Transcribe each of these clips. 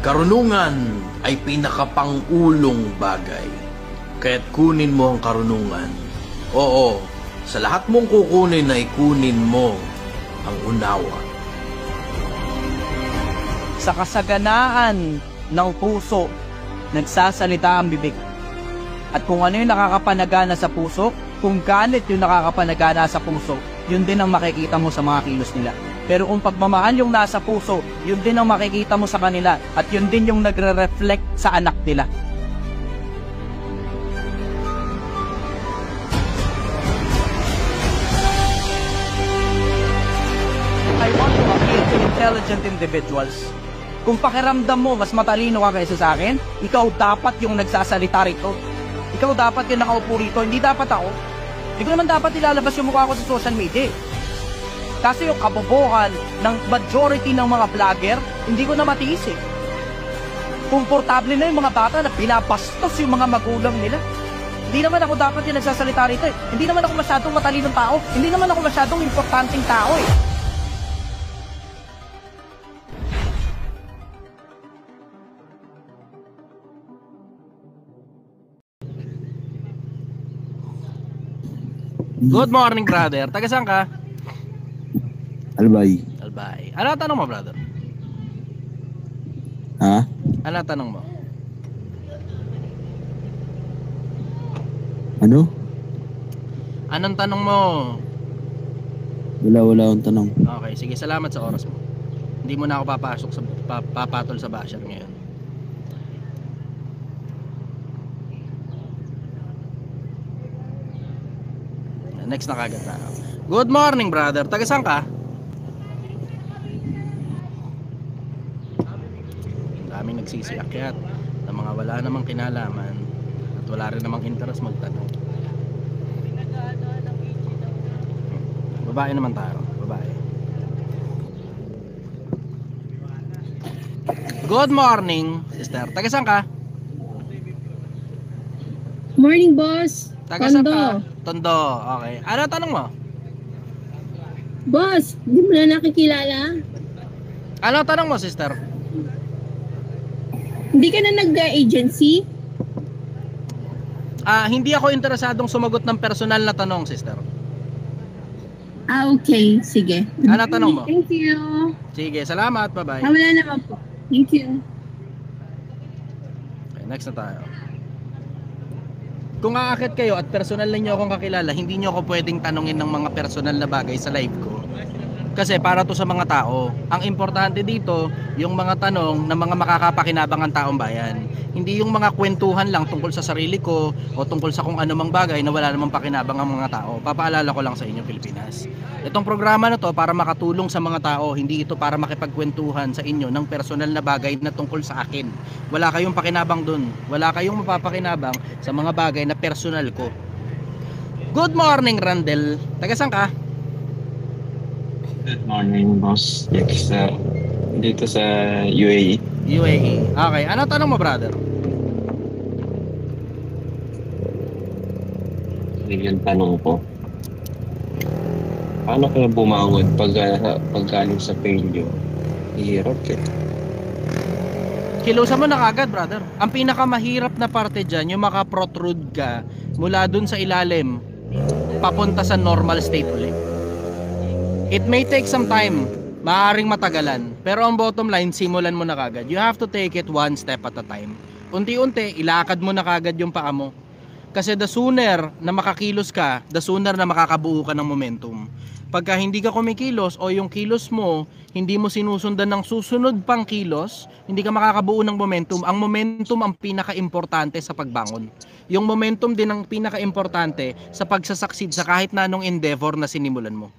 Karunungan ay pinakapangulong bagay. Kaya't kunin mo ang karunungan. Oo, sa lahat mong kukunin ay kunin mo ang unawa. Sa kasaganaan ng puso, nagsasalita ang bibig. At kung ano yung nakakapanagana sa puso, kung galit yung nakakapanagana sa puso, yun din ang makikita mo sa mga kilos nila. Pero kung pagmamahal yung nasa puso, yun din ang makikita mo sa kanila at yun din yung nagre-reflect sa anak nila. I want to appeal to intelligent individuals. Kung pakiramdam mo mas matalino ka kaysa sa akin, ikaw dapat yung nagsasalita rito. Ikaw dapat yung nakaupo rito, hindi dapat ako. Hindi ko naman dapat ilalabas yung mukha ko sa social media. Kasi yung kabobohan ng majority ng mga vlogger, hindi ko na matiis eh. Komportable na yung mga bata na pinapastos yung mga magulang nila. Hindi naman ako dapat yung nagsasalita rito eh. Hindi naman ako masyadong matalinong tao. Hindi naman ako masyadong importanteng tao eh. Good morning, brother. Taga saan ka? Albay. Albay. Ano ang tanong mo, brother? Ha? Ano ang tanong mo? Ano? Anong tanong mo? Wala akong tanong. Okay, sige. Salamat sa oras mo. Hindi mo na ako papasok sa papatol sa basher ngayon. Next na kagad na. Good morning, brother. Taga saan ka? Daming nagsisiakyat na mga wala namang kinalaman at wala rin namang interest magtanong. Babae naman tayo. Babae. Good morning, sister. Taga saan ka? Morning, boss. Taga saan ka? Tondo. Okay. Ano tanong mo? Boss, hindi mo na nakikilala? Ano tanong mo, sister? Hindi ka na nag-agency? Hindi ako interesadong sumagot ng personal na tanong, sister. Okay. Sige. Ano tanong mo? Thank you. Sige, salamat. Bye-bye. Wala naman po. Thank you. Okay, next na tayo. Kung aakit kayo at personal na nyo akong kakilala, hindi nyo ako pwedeng tanungin ng mga personal na bagay sa live ko. Kasi para to sa mga tao. Ang importante dito, yung mga tanong na mga makakapakinabang ang taong bayan. Hindi yung mga kwentuhan lang tungkol sa sarili ko o tungkol sa kung anumang bagay na wala namang pakinabang ang mga tao. Papaalala ko lang sa inyo, Pilipinas. Itong programa na to para makatulong sa mga tao, hindi ito para makipagkwentuhan sa inyo ng personal na bagay na tungkol sa akin. Wala kayong pakinabang dun. Wala kayong mapapakinabang sa mga bagay na personal ko. Good morning, Randel. Taga saan ka? Good morning, boss. Yes, dito sa UAE. UAE. Okay. Ano tanong mo, brother? Yung tanong ko, paano kaya bumangon paggaling sa failure? Hirap eh. Kilusan mo na kagad, brother. Ang pinakamahirap na parte dyan, yung makaprotrude ka mula dun sa ilalim papunta sa normal state ulit. It may take some time, maaaring matagalan, pero ang bottom line, simulan mo na kagad. You have to take it one step at a time. Unti-unti, ilakad mo na kagad yung paa mo. Kasi the sooner na makakilos ka, the sooner na makakabuo ka ng momentum. Pagka hindi ka kumikilos o yung kilos mo, hindi mo sinusundan ng susunod pang kilos, hindi ka makakabuo ng momentum. Ang momentum ang pinaka-importante sa pagbangon. Yung momentum din ang pinaka-importante sa pagsasucceed sa kahit na anong endeavor na sinimulan mo.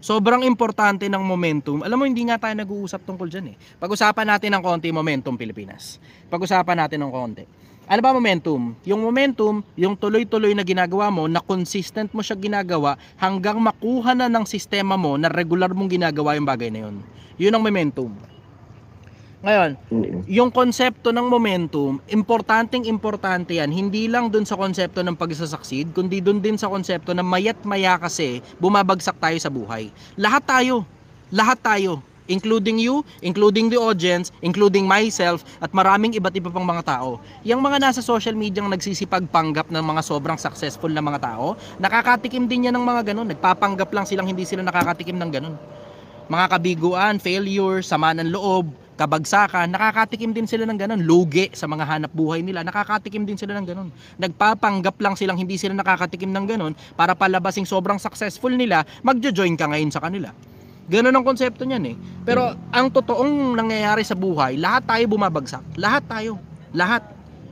Sobrang importante ng momentum. Alam mo, hindi nga tayo nag-uusap tungkol dyan eh. Pag-usapan natin ng konti momentum, Pilipinas. Pag-usapan natin ng konti. Ano ba momentum? Yung momentum, yung tuloy-tuloy na ginagawa mo, na consistent mo siya ginagawa hanggang makuha na ng sistema mo na regular mong ginagawa yung bagay na yun. Yun ang momentum. Ngayon, yung konsepto ng momentum, importante yan. Hindi lang dun sa konsepto ng pag-succeed, kundi dun din sa konsepto na mayat maya kasi bumabagsak tayo sa buhay. Lahat tayo. including you, including the audience, including myself, at maraming iba't iba pang mga tao. Yung mga nasa social media ang nagsisipagpanggap ng mga sobrang successful na mga tao, nakakatikim din yan ng mga ganun. Nagpapanggap lang silang hindi sila nakakatikim ng ganun. Mga kabiguan, failure, sama ng loob, kabagsakan, nakakatikim din sila ng ganun. Lugi sa mga hanap buhay nila, nakakatikim din sila ng ganun. Nagpapanggap lang silang hindi sila nakakatikim ng ganun para palabasing sobrang successful nila, magjo-join ka ngayon sa kanila. Ganun ang konsepto niyan eh. Pero ang totoong nangyayari sa buhay, lahat tayo bumabagsak. Lahat tayo.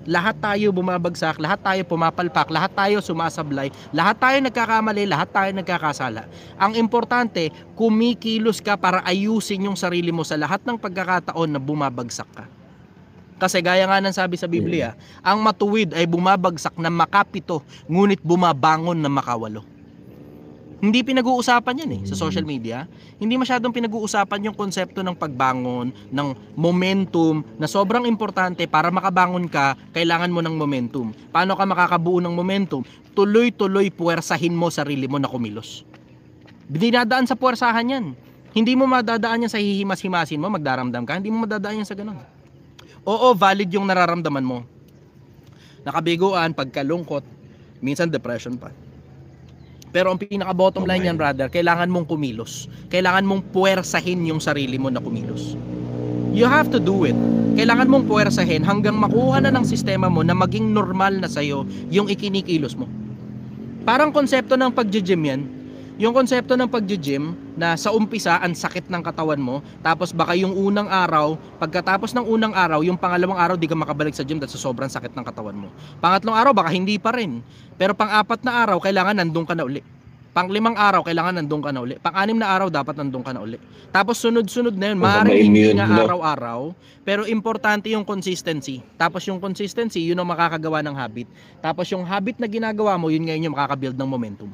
Lahat tayo bumabagsak, lahat tayo pumapalpak, lahat tayo sumasablay, lahat tayo nagkakamali, lahat tayo nagkakasala. Ang importante, kumikilos ka para ayusin yung sarili mo sa lahat ng pagkakataon na bumabagsak ka. Kasi gaya nga ng sabi sa Biblia, ang matuwid ay bumabagsak na makapito, ngunit bumabangon na makawalo. Hindi pinag-uusapan yan sa social media. Hindi masyadong pinag-uusapan yung konsepto ng pagbangon, ng momentum, na sobrang importante. Para makabangon ka, kailangan mo ng momentum. Paano ka makakabuo ng momentum? Tuloy-tuloy puwersahin mo sarili mo na kumilos. Dinadaan sa puwersahan yan. Hindi mo madadaan yan sa hihimas-himasin mo, magdaramdam ka. Hindi mo madadaan yan sa ganun. Oo, valid yung nararamdaman mo. Nakabiguan, pagkalungkot, minsan depression pa. Pero ang pinaka-bottom line yan, brother, kailangan mong kumilos. Kailangan mong puwersahin yung sarili mo na kumilos. You have to do it. Kailangan mong puwersahin hanggang makuha na ng sistema mo na maging normal na sa'yo yung ikinikilos mo. Parang konsepto ng pag-gym yan. Yung konsepto ng pag-gym na sa umpisa, ang sakit ng katawan mo, tapos baka yung unang araw, pagkatapos ng unang araw, yung pangalawang araw, di ka makabalik sa gym dahil sa sobrang sakit ng katawan mo. Pangatlong araw, baka hindi pa rin. Pero pang-apat na araw, kailangan nandun ka na uli. Pang-limang araw, kailangan nandun ka na uli. Pang-anim na araw, dapat nandun ka na uli. Tapos sunod-sunod na yun, maaaring hindi nga araw-araw, pero importante yung consistency. Tapos yung consistency, yun ang makakagawa ng habit. Tapos yung habit na ginagawa mo, yun ngayon yung makakabuild ng momentum.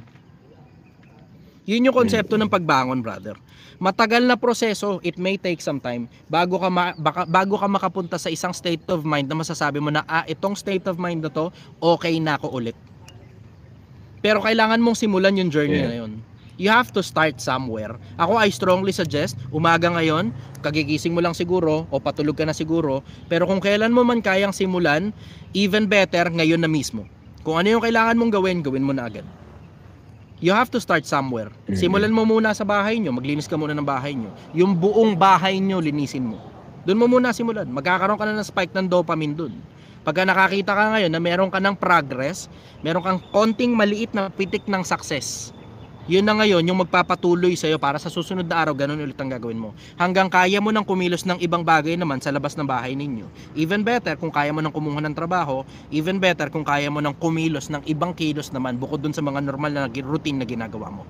Yun yung konsepto ng pagbangon, brother. Matagal na proseso, it may take some time bago ka makapunta sa isang state of mind na masasabi mo na itong state of mind na to, okay na ako ulit. Pero kailangan mong simulan yung journey na yun. You have to start somewhere. Ako, I strongly suggest, umaga ngayon, kagigising mo lang siguro o patulog ka na siguro, pero kung kailan mo man kayang simulan, even better ngayon na mismo. Kung ano yung kailangan mong gawin, gawin mo na agad. You have to start somewhere. Simulan mo muna sa bahay nyo, maglinis ka muna ng bahay nyo. Yung buong bahay nyo, linisin mo. Doon mo muna simulan. Magkakaroon ka na ng spike ng dopamine doon. Pagka nakakita ka ngayon na meron ka ng progress, meron kang konting maliit na pitik ng success, yun na ngayon yung magpapatuloy sa'yo para sa susunod na araw, ganun ulit ang gagawin mo. Hanggang kaya mo nang kumilos ng ibang bagay naman sa labas ng bahay ninyo. Even better kung kaya mo nang kumuha ng trabaho, even better kung kaya mo nang kumilos ng ibang kilos naman bukod dun sa mga normal na routine na ginagawa mo.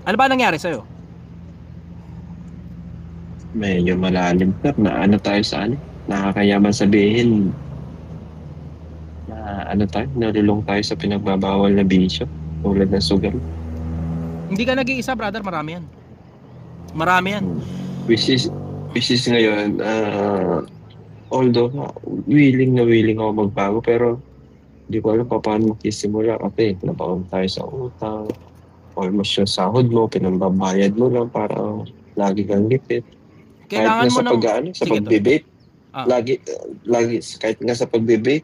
Ano ba nangyari sa'yo? Medyo malalim na ano tayo sa ano. Nakakayaman sabihin na ano tayo, nalulong tayo sa pinagbabawal na bisyo tulad ng sugar. Hindi ka nag-iisa, brother, marami yan. Marami yan. Which is ngayon, although willing ako magbago, pero hindi ko alam paano magsisimula kasi nabaon tayo sa utang, almost yung sahod mo, pinambabayad mo lang para lagi kang lipit. Kailangan mo sa pag-debate, lagi kahit nga sa pag-debate,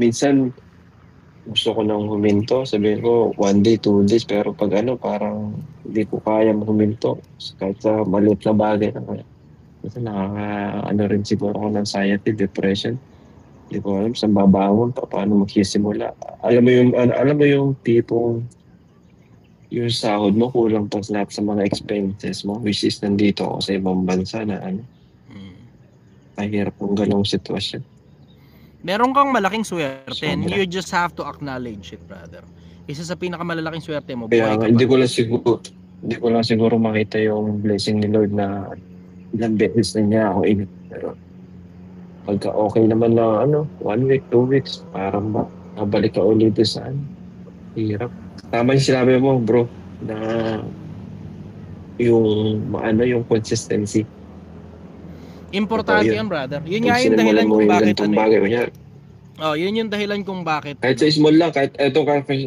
minsan gusto ko nang huminto, sabihin ko 1 day, 2 days, pero pag parang hindi ko kaya huminto kahit sa maliit na bagay na kaya. Kasi rin siguro ako ng anxiety, depression. Hindi ko alam saan babangon, paano magsisimula. Alam mo yung tipong yung sahod mo kulang pa lahat sa mga expenses mo, which is nandito ako sa ibang bansa na mahirap kung ganong sitwasyon. Meron kang malaking swerte and you just have to acknowledge it, brother. Isa sa pinakamalalaking swerte mo. Kaya hindi ko lang siguro makita yung blessing ni Lord na ilang beses na niya ako init. Pero pagka okay naman na 1 week, 2 weeks, parang mabalik ka ulit sa hirap. Tama yung sinabi mo, bro, na yung consistency. Importante yan, brother. Yun nga yung dahilan kung bakit yun yung dahilan kung bakit. Kahit sa small lang, kahit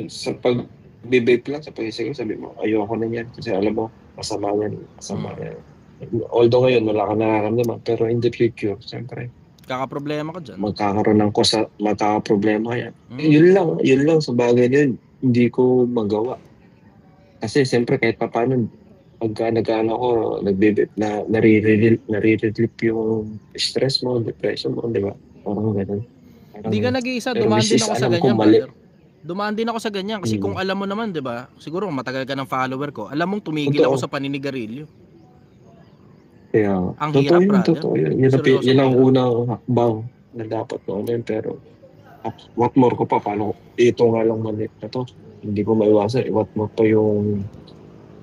sa pag-vape lang, sa pag-isig, sabi mo, ayoko na yan. Kasi alam mo, masama yan. Although ngayon, wala ka nararamdaman, pero in the future, siyempre, Kakaproblema ka dyan. magkakaroon ng magkakaproblema yan. Mm. Yun lang sa bagay na yun, hindi ko magawa. Kasi siyempre kahit pa paano, pagka nag-ano ko, nare-relieve yung stress mo, depression mo, di ba? Parang ganun. Hindi ka nag-iisa, pero dumaan din Mrs. ako sa alam ko ganyan, mali. brother. Dumaan din ako sa ganyan kasi kung alam mo naman, 'di ba? Siguro kung matagal ka ng follower ko, alam mong tumigil Totoo. ako sa paninigarilyo. Kaya, Ang hirap, brother. totoo yun. Seryoso Yun ang hirap. unang hakbang na dapat gawin. Pero, what more ko pa, paano, ito nga lang mali na to. Hindi ko maiwasan. What more pa yung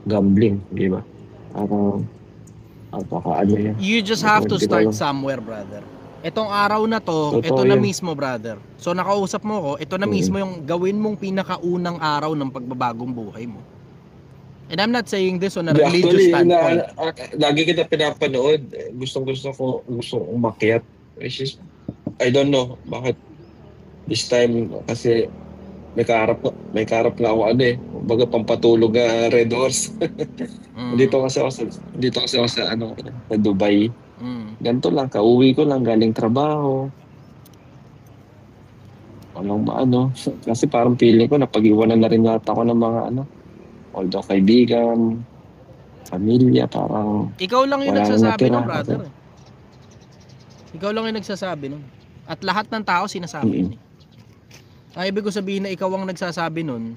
gambling, di ba? Baka ano yan. You just have to Hindi ko start alam. somewhere, brother. Etong araw na to, Totoo ito na yan. mismo, brother. So nakausap mo ko, ito na mismo yung gawin mong pinakaunang araw ng pagbabagong buhay mo. And I'm not saying this on a religious standpoint. Lagi kita pinapanood. Gustong umakyat. Which is, I don't know bakit this time kasi may kaharap na ako baga pampatulog Red Horse. Dito kasi ako sa sa Dubai. Ganito lang, kauwi ko lang galing trabaho. Walang maano. Kasi parang feeling ko napag-iwanan na rin yata ako ng mga although kaibigan, pamilya, parang Ikaw lang yung wala nang nagsasabi natira. nun, brother. Ikaw lang yung nagsasabi nun. At lahat ng tao sinasabi yun. Ang ibig ko sabihin na ikaw ang nagsasabi nun,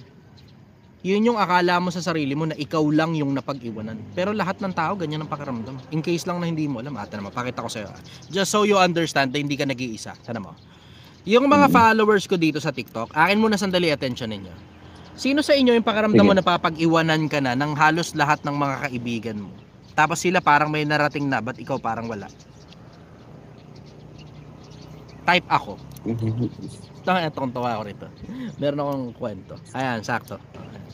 yun yung akala mo sa sarili mo na ikaw lang yung napag-iwanan. Pero lahat ng tao ganyan ang pakiramdam. In case lang na hindi mo alam, naman, pakita ko sa'yo. Just so you understand na hindi ka nag-iisa. Sana mo. Yung mga followers ko dito sa TikTok, akin muna sandali attention ninyo. Sino sa inyo yung pakiramdam mo na papag-iwanan ka na ng halos lahat ng mga kaibigan mo? Tapos sila parang may narating na, ba't ikaw parang wala? Type ako. Itong tawa ako rito. Meron akong kwento. Ayan, sakto.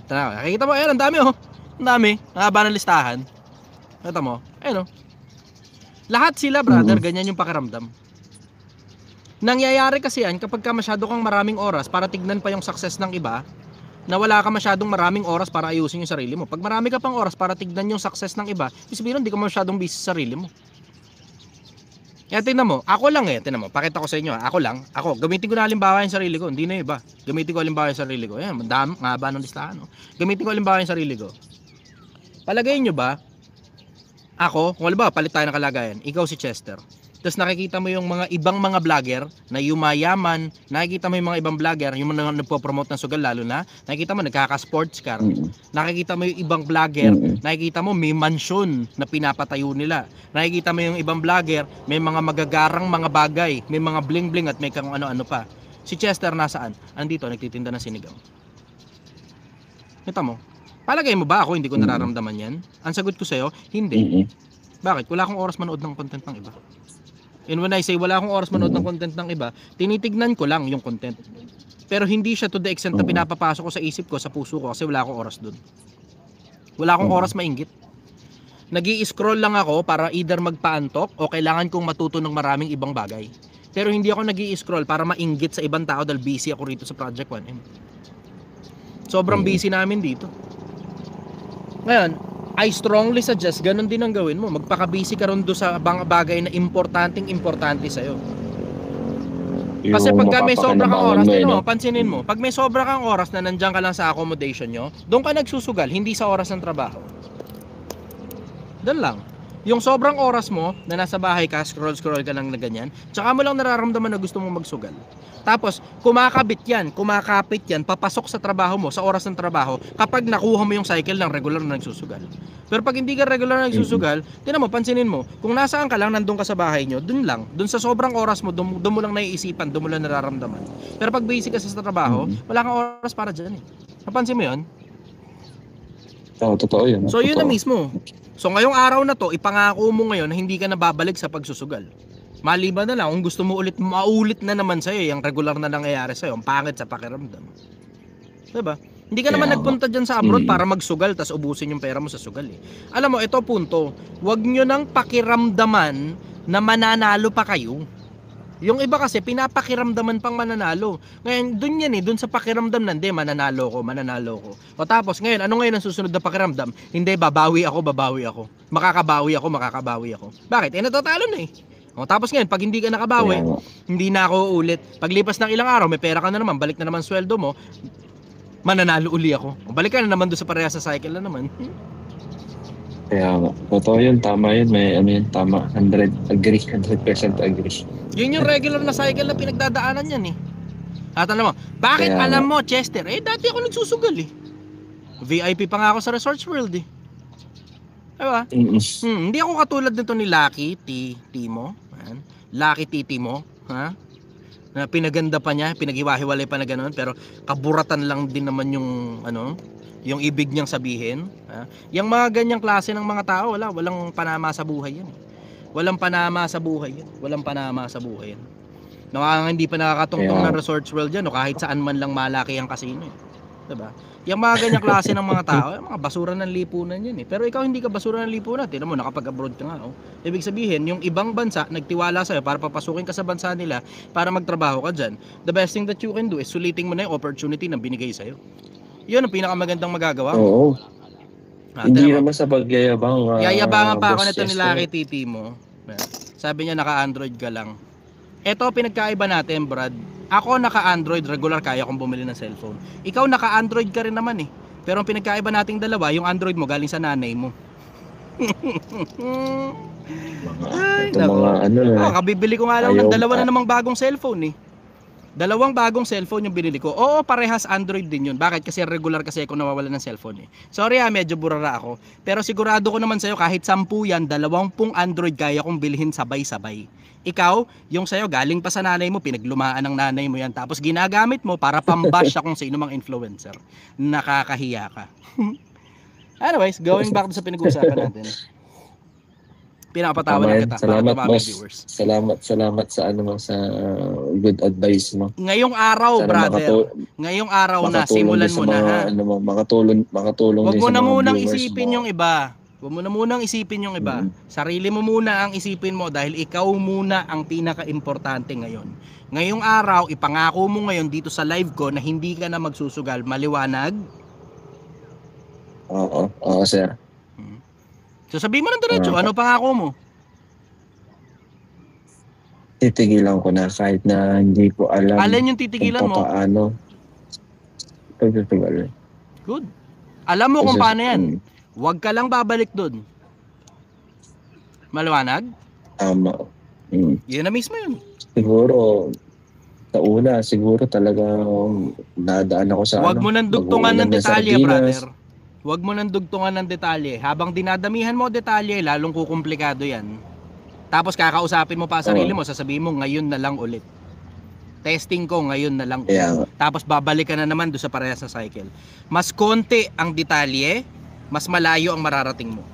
Tara, nakikita mo, ayan, ang dami oh. Ang dami. Nakaba ng listahan. Ito mo, ayan oh. Lahat sila, brother, ganyan yung pakiramdam. Nangyayari kasi yan kapag ka masyado kang maraming oras para tignan pa yung success ng iba, na wala ka masyadong maraming oras para ayusin yung sarili mo. Pag marami ka pang oras para tignan yung success ng iba, sabihin hindi ka masyadong busy sa sarili mo. Kaya tingnan mo, ako lang tingnan mo, pakita ko sa inyo, ako, gamitin ko na halimbawa yung sarili ko, hindi na iba. Gamitin ko halimbawa yung sarili ko. Ayan, mahaba ng listahan. No? Gamitin ko halimbawa yung sarili ko. Palagayin nyo ba, ako, kung halimbawa, palit tayo ng kalagayan, ikaw si Chester. Tapos nakikita mo yung mga ibang mga vlogger na yumayaman, nakikita mo yung mga ibang vlogger, yung mga nagpo-promote ng sugal lalo na, nakikita mo nagkaka-sports car, nakikita mo yung ibang vlogger, nakikita mo may mansyon na pinapatayo nila, nakikita mo yung ibang vlogger, may mga magagarang mga bagay, may mga bling-bling at may kang ano-ano pa. Si Chester nasaan? Andito, nagtitinda ng sinigang. Kita mo? Palagay mo ba ako hindi ko nararamdaman yan? Ang sagot ko sa'yo, hindi. Bakit? Wala akong oras manood ng content ng iba. And when I say wala akong oras manood ng content ng iba, tinitignan ko lang yung content. Pero hindi siya to the extent na pinapapasok ko sa isip ko, sa puso ko, kasi wala akong oras dun. Wala akong oras mainggit. Nag-i-scroll lang ako para either magpaantok o kailangan kong matuto ng maraming ibang bagay. Pero hindi ako nag-i-scroll para mainggit sa ibang tao dahil busy ako rito sa Project 1M. Sobrang busy namin dito. Ngayon, I strongly suggest ganun din ang gawin mo. Magpaka-busy ka ron do sa bagay na importante sa'yo. Kasi pagka may sobra kang oras, pansinin mo, pag may sobra kang oras na nandiyan ka lang sa accommodation nyo, doon ka nagsusugal, hindi sa oras ng trabaho. Doon lang. Yung sobrang oras mo na nasa bahay ka, scroll ka lang na ganyan, tsaka mo lang nararamdaman na gusto mong magsugal. Tapos, kumakapit yan, papasok sa trabaho mo, sa oras ng trabaho, kapag nakuha mo yung cycle ng regular na nagsusugal. Pero pag hindi ka regular na nagsusugal, tinan mo, pansinin mo, kung nasaan ka lang, nandun ka sa bahay nyo, dun lang, dun sa sobrang oras mo, dun mo lang naiisipan, dun mo lang nararamdaman. Pero pag busy ka sa trabaho, wala kang oras para dyan eh. Napansin mo yun? Oo, totoo yun. So yun na mismo. So ngayong araw na to, ipangako mo ngayon na hindi ka na babalik sa pagsusugal. Maliban na lang kung gusto mo ulit, maulit na naman sa'yo yung regular na nangyayari sa'yo, ang pangit sa pakiramdam. Diba? Hindi ka naman nagpunta dyan sa abroad para magsugal tas ubusin yung pera mo sa sugal eh. Alam mo, ito punto, wag nyo nang pakiramdaman na mananalo pa kayo. Yung iba kasi pinapakiramdaman pang mananalo. Ngayon, dun yan dun sa pakiramdam na, hindi, mananalo ko. O tapos ngayon, ano ngayon ang susunod na pakiramdam? Hindi, babawi ako. Makakabawi ako. Bakit? Natatalo na O tapos ngayon, pag hindi ka nakabawi, hindi na ako ulit. Paglipas ng ilang araw, may pera ka na naman, balik na naman sweldo mo, mananalo uli ako. O balik ka na naman doon sa pareha sa cycle na naman. Kaya nga. Totoo yun, tama yun. May tama. 100% agree. Yun yung regular na cycle na pinagdadaanan yan At alam mo, bakit Kaya alam mo, Chester? Dati ako nagsusugal VIP pa nga ako sa Resorts World Diba? Hindi ako katulad nito ni Lucky Timo. Lucky Timo, ha? Na pinaganda pa niya, pinaghiwa-hiwalay pa na gano'n, pero kaburatan lang din naman yung yung ibig niyang sabihin. Yung mga ganyang klase ng mga tao, walang panama sa buhay yan. Walang panama sa buhay yan. Hindi pa nakakatungtong ng Resorts World yan, o kahit saan man lang malaki ang casino. Diba? Yung mga ganyang klase ng mga tao, mga basura ng lipunan yan Pero ikaw hindi ka basura ng lipunan. Tignan mo, nakapag-abroad ka nga. Ibig sabihin, yung ibang bansa nagtiwala sa'yo para papasukin ka sa bansa nila para magtrabaho ka dyan. The best thing that you can do is sulitin mo na yung opportunity na binigay sa'yo. Yun ang pinakamagandang magagawa. Oo. Hindi naman sa pagyayabang. Yayabangan pa ako nito Chester. ni Lucky Titi mo. Sabi niya naka-Android ka lang. Ito pinagkaiba natin, Brad. Ako naka-Android, regular kaya kong bumili ng cellphone. Ikaw naka-Android ka rin naman Pero ang pinagkaiba nating dalawa, yung Android mo galing sa nanay mo. Kabibili ko nga lang ng dalawa na namang bagong cellphone Dalawang bagong cellphone yung binili ko. Oo, parehas Android din yun. Bakit? Kasi regular kasi ako nawawala ng cellphone Sorry medyo burara ako. Pero sigurado ko naman sa'yo, kahit 10 yan, 20 Android kaya kong bilhin sabay-sabay. Ikaw, yung sa'yo, galing pa sa nanay mo, pinaglumaan ng nanay mo yan. Tapos ginagamit mo para pambash siya kung sino mang influencer. Nakakahiya ka. Anyways, going back to sa pinag-uusapan natin. Pinapatawa na kita. Salamat, boss. Salamat sa sa good advice mo. Ngayong araw, sana brother. Ngayong araw na, simulan mo na ha. Makatulong Wag mo na munang isipin mo. yung iba. Sarili mo muna ang isipin mo dahil ikaw muna ang pinaka-importante ngayon. Ngayong araw, ipangako mo ngayon dito sa live ko na hindi ka na magsusugal. Maliwanag? Oo, sir. So sabihin mo ng diretso, ano pangako mo? Titigilan ko na kahit na hindi ko alam. Alin yung titigilan mo? Paano? Titigilan. Good. Alam mo kung paano yan. Huwag ka lang babalik dun. Maliwanag? Tama. Yun na mismo yun. Siguro, sa una, talaga nadaan ako sa Huwag mo nang dugtungan ng detalye, brother. Huwag mo nang dugtungan ng detalye. Habang dinadamihan mo detalye, lalong kukumplikado yan. Tapos kakausapin mo pa sarili mo, sasabihin mo, ngayon na lang ulit. Testing ko, ngayon na lang ulit. Yeah. Tapos babalik ka na naman doon sa parehas na cycle. Mas konti ang detalye, mas malayo ang mararating mo.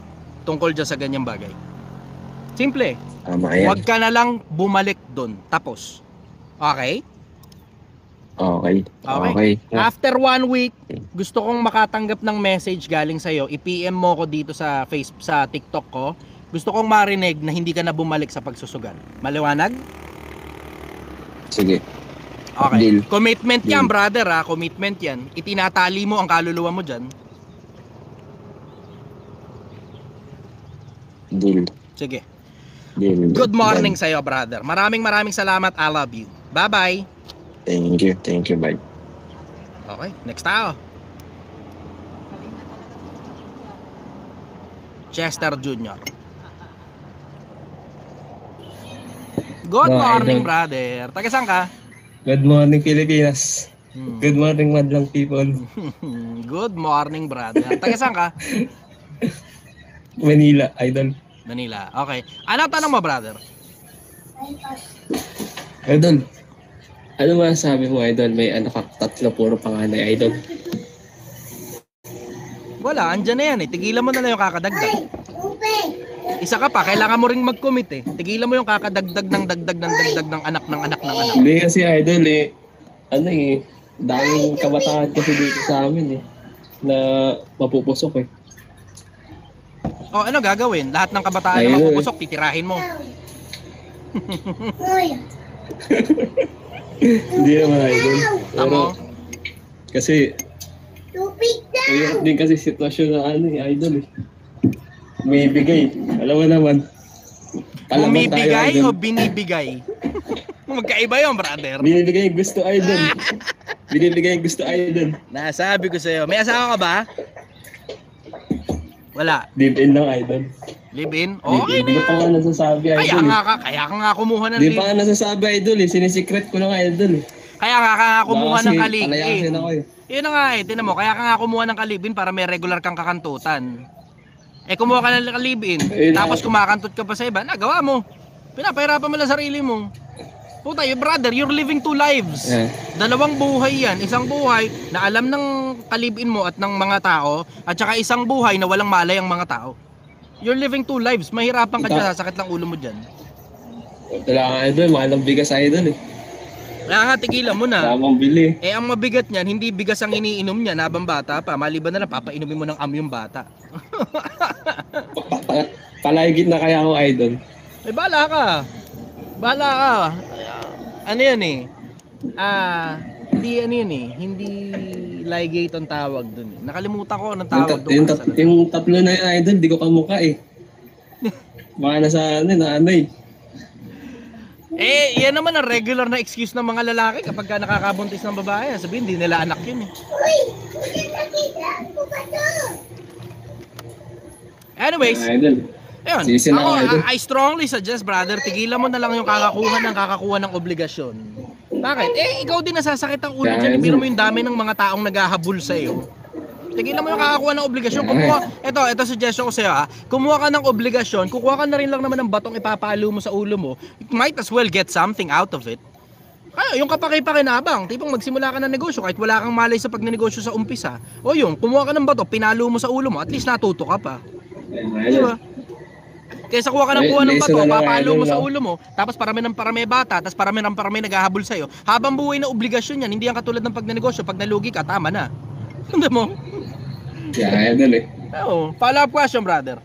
Tungkol dyan sa ganyang bagay. Simple. Huwag ka na lang bumalik doon. Tapos. Okay? Okay. After 1 week, gusto kong makatanggap ng message galing sa'yo. I-PM mo ko dito sa sa TikTok ko. Gusto kong marinig na hindi ka na bumalik sa pagsusugal. Maliwanag? Sige. Okay. Deal. Commitment yan, brother ha. Commitment yan. Itinatali mo ang kaluluwa mo dyan. Deal. Sige. Deal. Good morning sa'yo, brother. Maraming salamat. I love you. Bye-bye. Thank you, bye. Okay, next tao. Chester Jr. Good morning, brother. Taga saan ka? Good morning, Pilipinas. Good morning, madlang people. Good morning, brother. Taga saan ka? Manila, idol. Manila. Okay. Ano tanong mo, brother? Idol, ano ba sabi mo, idol? May anak ka, 3, puro panganay, idol. Wala, andyan na yan eh. Tigilan mo na lang yung kakadagdag. Isa ka pa, kailangan mo ring mag-commit eh. Tigilan mo yung kakadagdag ng dagdag ng anak ng anak ng anak. Hindi kasi, idol daming kabataan kasi dito sa amin na mapupusok eh. O ano gagawin? Lahat ng kabataan na mapupusok, titirahin mo. Hindi naman idol. Pero, Tamo? kasi, mahirap din kasi sitwasyon na ano idol eh. Bumibigay. Alam mo naman. Palaban tayo, Bumibigay idol. o binibigay? Magkaiba yun, brother. Binibigay yung gusto idol. Binibigay yung gusto idol. Nasabi ko sa'yo. May asawa ka ba? Wala. Deep in lang idol. Live in? Deep Okay in. na Di yan. pa nga nasasabi Kaya idol. kaya ka nga kumuha ng Di live. pa nga nasasabi idol eh. Sinisikret ko lang idol eh. Kaya nga kumuha ng palayasin kalibin. ako eh. Yun na nga eh, tinan mo, kaya ka nga kumuha ng kalibin para may regular kang kakantutan. Eh kumuha ka ng kalibin, Ayun na. tapos kumakantot ka pa sa iba, nagawa mo. Pinapahirapan mo lang sarili mo. Puta, brother, you're living two lives. Yeah. Dalawang buhay yan. Isang buhay na alam ng kalibin mo at ng mga tao, at saka isang buhay na walang malay ang mga tao. You're living two lives. Mahirapan ka dyan, sasakit lang ulo mo dyan. Wala nga idol. Mahal ng bigas idol eh. Kaya nga, tigilan mo na. Tamang bili. Eh, ang mabigat niyan, hindi bigas ang iniinom niya habang bata pa. Maliban na lang, papainumin mo ng yung bata. Palayagit na kaya ako idol. Eh, bahala ka. Bahala ka. Ano yan eh? Hindi ano yan eh. Hindi ligate ang tawag dun eh. Nakalimutan ko anong tawag dun. Yung tatlo na yun idol, di ko kamukha eh. Baka nasa ano, na ano eh. Eh, yan naman ang regular na excuse ng mga lalaki kapag ka nakakabuntis ng babae. Sabihin, hindi nila anak yun eh. Anyways, Idol. ayun. Sisi na Ako, ako, idol. I strongly suggest, brother, tigilan mo na lang yung kakakuha ng obligasyon. Bakit? Eh, ikaw din nasasakit ang ulo dyan. Biro mo yung dami ng mga taong naghahabol sa'yo. Tigilan mo yung kakakuha ng obligasyon. Ito suggestion ko sa'yo ha. Kumuha ka ng obligasyon, kukuha ka na rin lang naman ng batong ipapalo mo sa ulo mo. You might as well get something out of it. Kaya yung kapaki-pakinabang, tipong magsimula ka ng negosyo kahit wala kang malay sa pagnenegosyo sa umpisa. O yung, kumuha ka ng bato, pinalo mo sa ulo mo, at least natuto ka pa. Di ba? Kaysa kuha ka ng bato, papalo mo sa ulo mo, tapos parami bata, tapos parami naghahabol sa'yo. Habang buhay na obligasyon yan, hindi yan katulad ng pagnenegosyo. Pag nalugi ka, tama na. Hindi mo? Yeah, idol eh. Oo. Follow-up question, brother.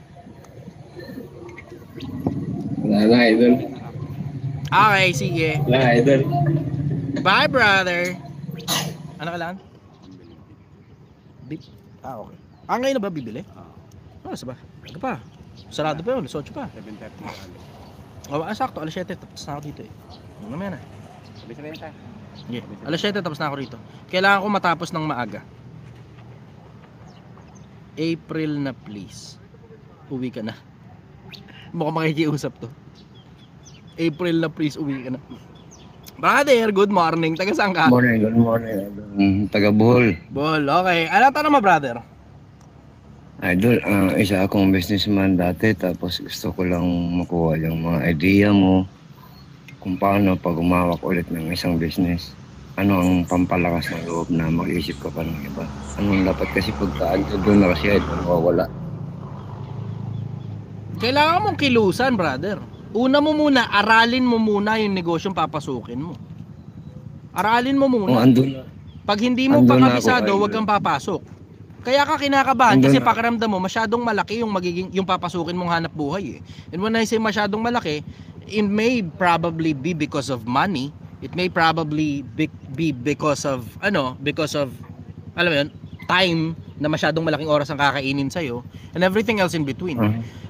Wala na idol. Okay, sige. Wala idol. Bye, brother. Ano kailangan? Beep? Okay. Ngayon na ba bibili? Oras ba? Ano pa? Sarado pa yun, 8 pa. 7:30. Sakto, alas 7 tapos na ako dito eh. Mamaya na. Yeah. Alas 7 tapos na ako rito. Kailangan ko matapos ng maaga. April na please. Uwi ka na. Mukhang makikiusap to. April na please, uwi ka na. Brother, good morning. Taga saan ka? Good morning. Taga Bohol. Bol, okay. Ano tanong mo, brother? Idol, isa akong businessman dati tapos gusto ko lang makuha yung mga idea mo kung paano pag umawak ulit ng isang business. Ano ang pampalakas ng loob na mag-isip ka pa ng iba? Anong dapat kasi pagkaan doon na kasi idol, mawawala. Kailangan mong kilusan, brother. Una mo muna, aralin mo muna yung negosyong papasukin mo. Aralin mo Kung muna. andun na, Pag hindi mo andun na pakabisado, ako, huwag kang papasok. Kaya ka kinakabahan Andun kasi na. pakiramdam mo masyadong malaki yung papasukin mong hanap buhay eh. And when I say masyadong malaki, it may probably be because of money. It may probably be because of alam mo yun, time na masyadong malaking oras ang kakainin sa'yo and everything else in between.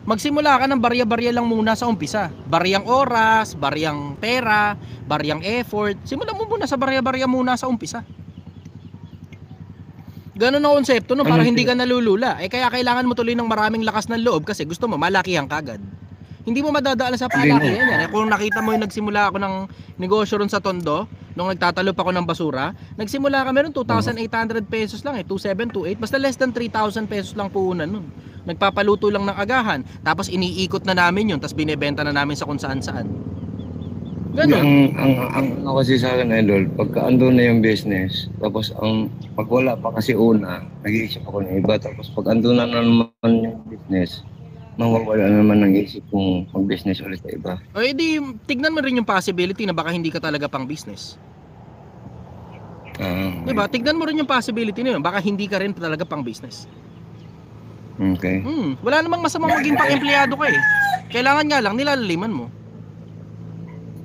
Magsimula ka ng barya-barya lang muna sa umpisa. Baryang oras, baryang pera, baryang effort. Simulan mo muna sa barya-barya muna sa umpisa. Ganun ang konsepto no, para hindi ka nalulula. Eh kaya kailangan mo tuloy ng maraming lakas ng loob kasi gusto mo malakihan kagad. Hindi mo madadaan sa palakihan yan. Kung nakita mo yung nagsimula ako ng negosyo ron sa Tondo, nung nagtatalop ako ng basura, nagsimula kami ron 2,800 pesos lang eh, 2,728, basta less than 3,000 pesos lang puhunan nun. Nagpapaluto lang ng agahan, tapos iniikot na namin yun, tapos binebenta na namin sa kung saan-saan. Ganun. ang kasi sa akin idol, pagka andun na yung business, tapos pag wala pa kasi una, nag-iisip ako ng iba, tapos pag andun na naman yung business, mawawala naman ng isip kung mag-business ulit sa iba. O edi, tignan mo rin yung possibility na baka hindi ka talaga pang business. Diba? Tignan mo rin yung possibility na yun, baka hindi ka rin talaga pang business. Okay. Wala namang masamang maging pang empleyado ka eh. Kailangan nga lang nilalaliman mo.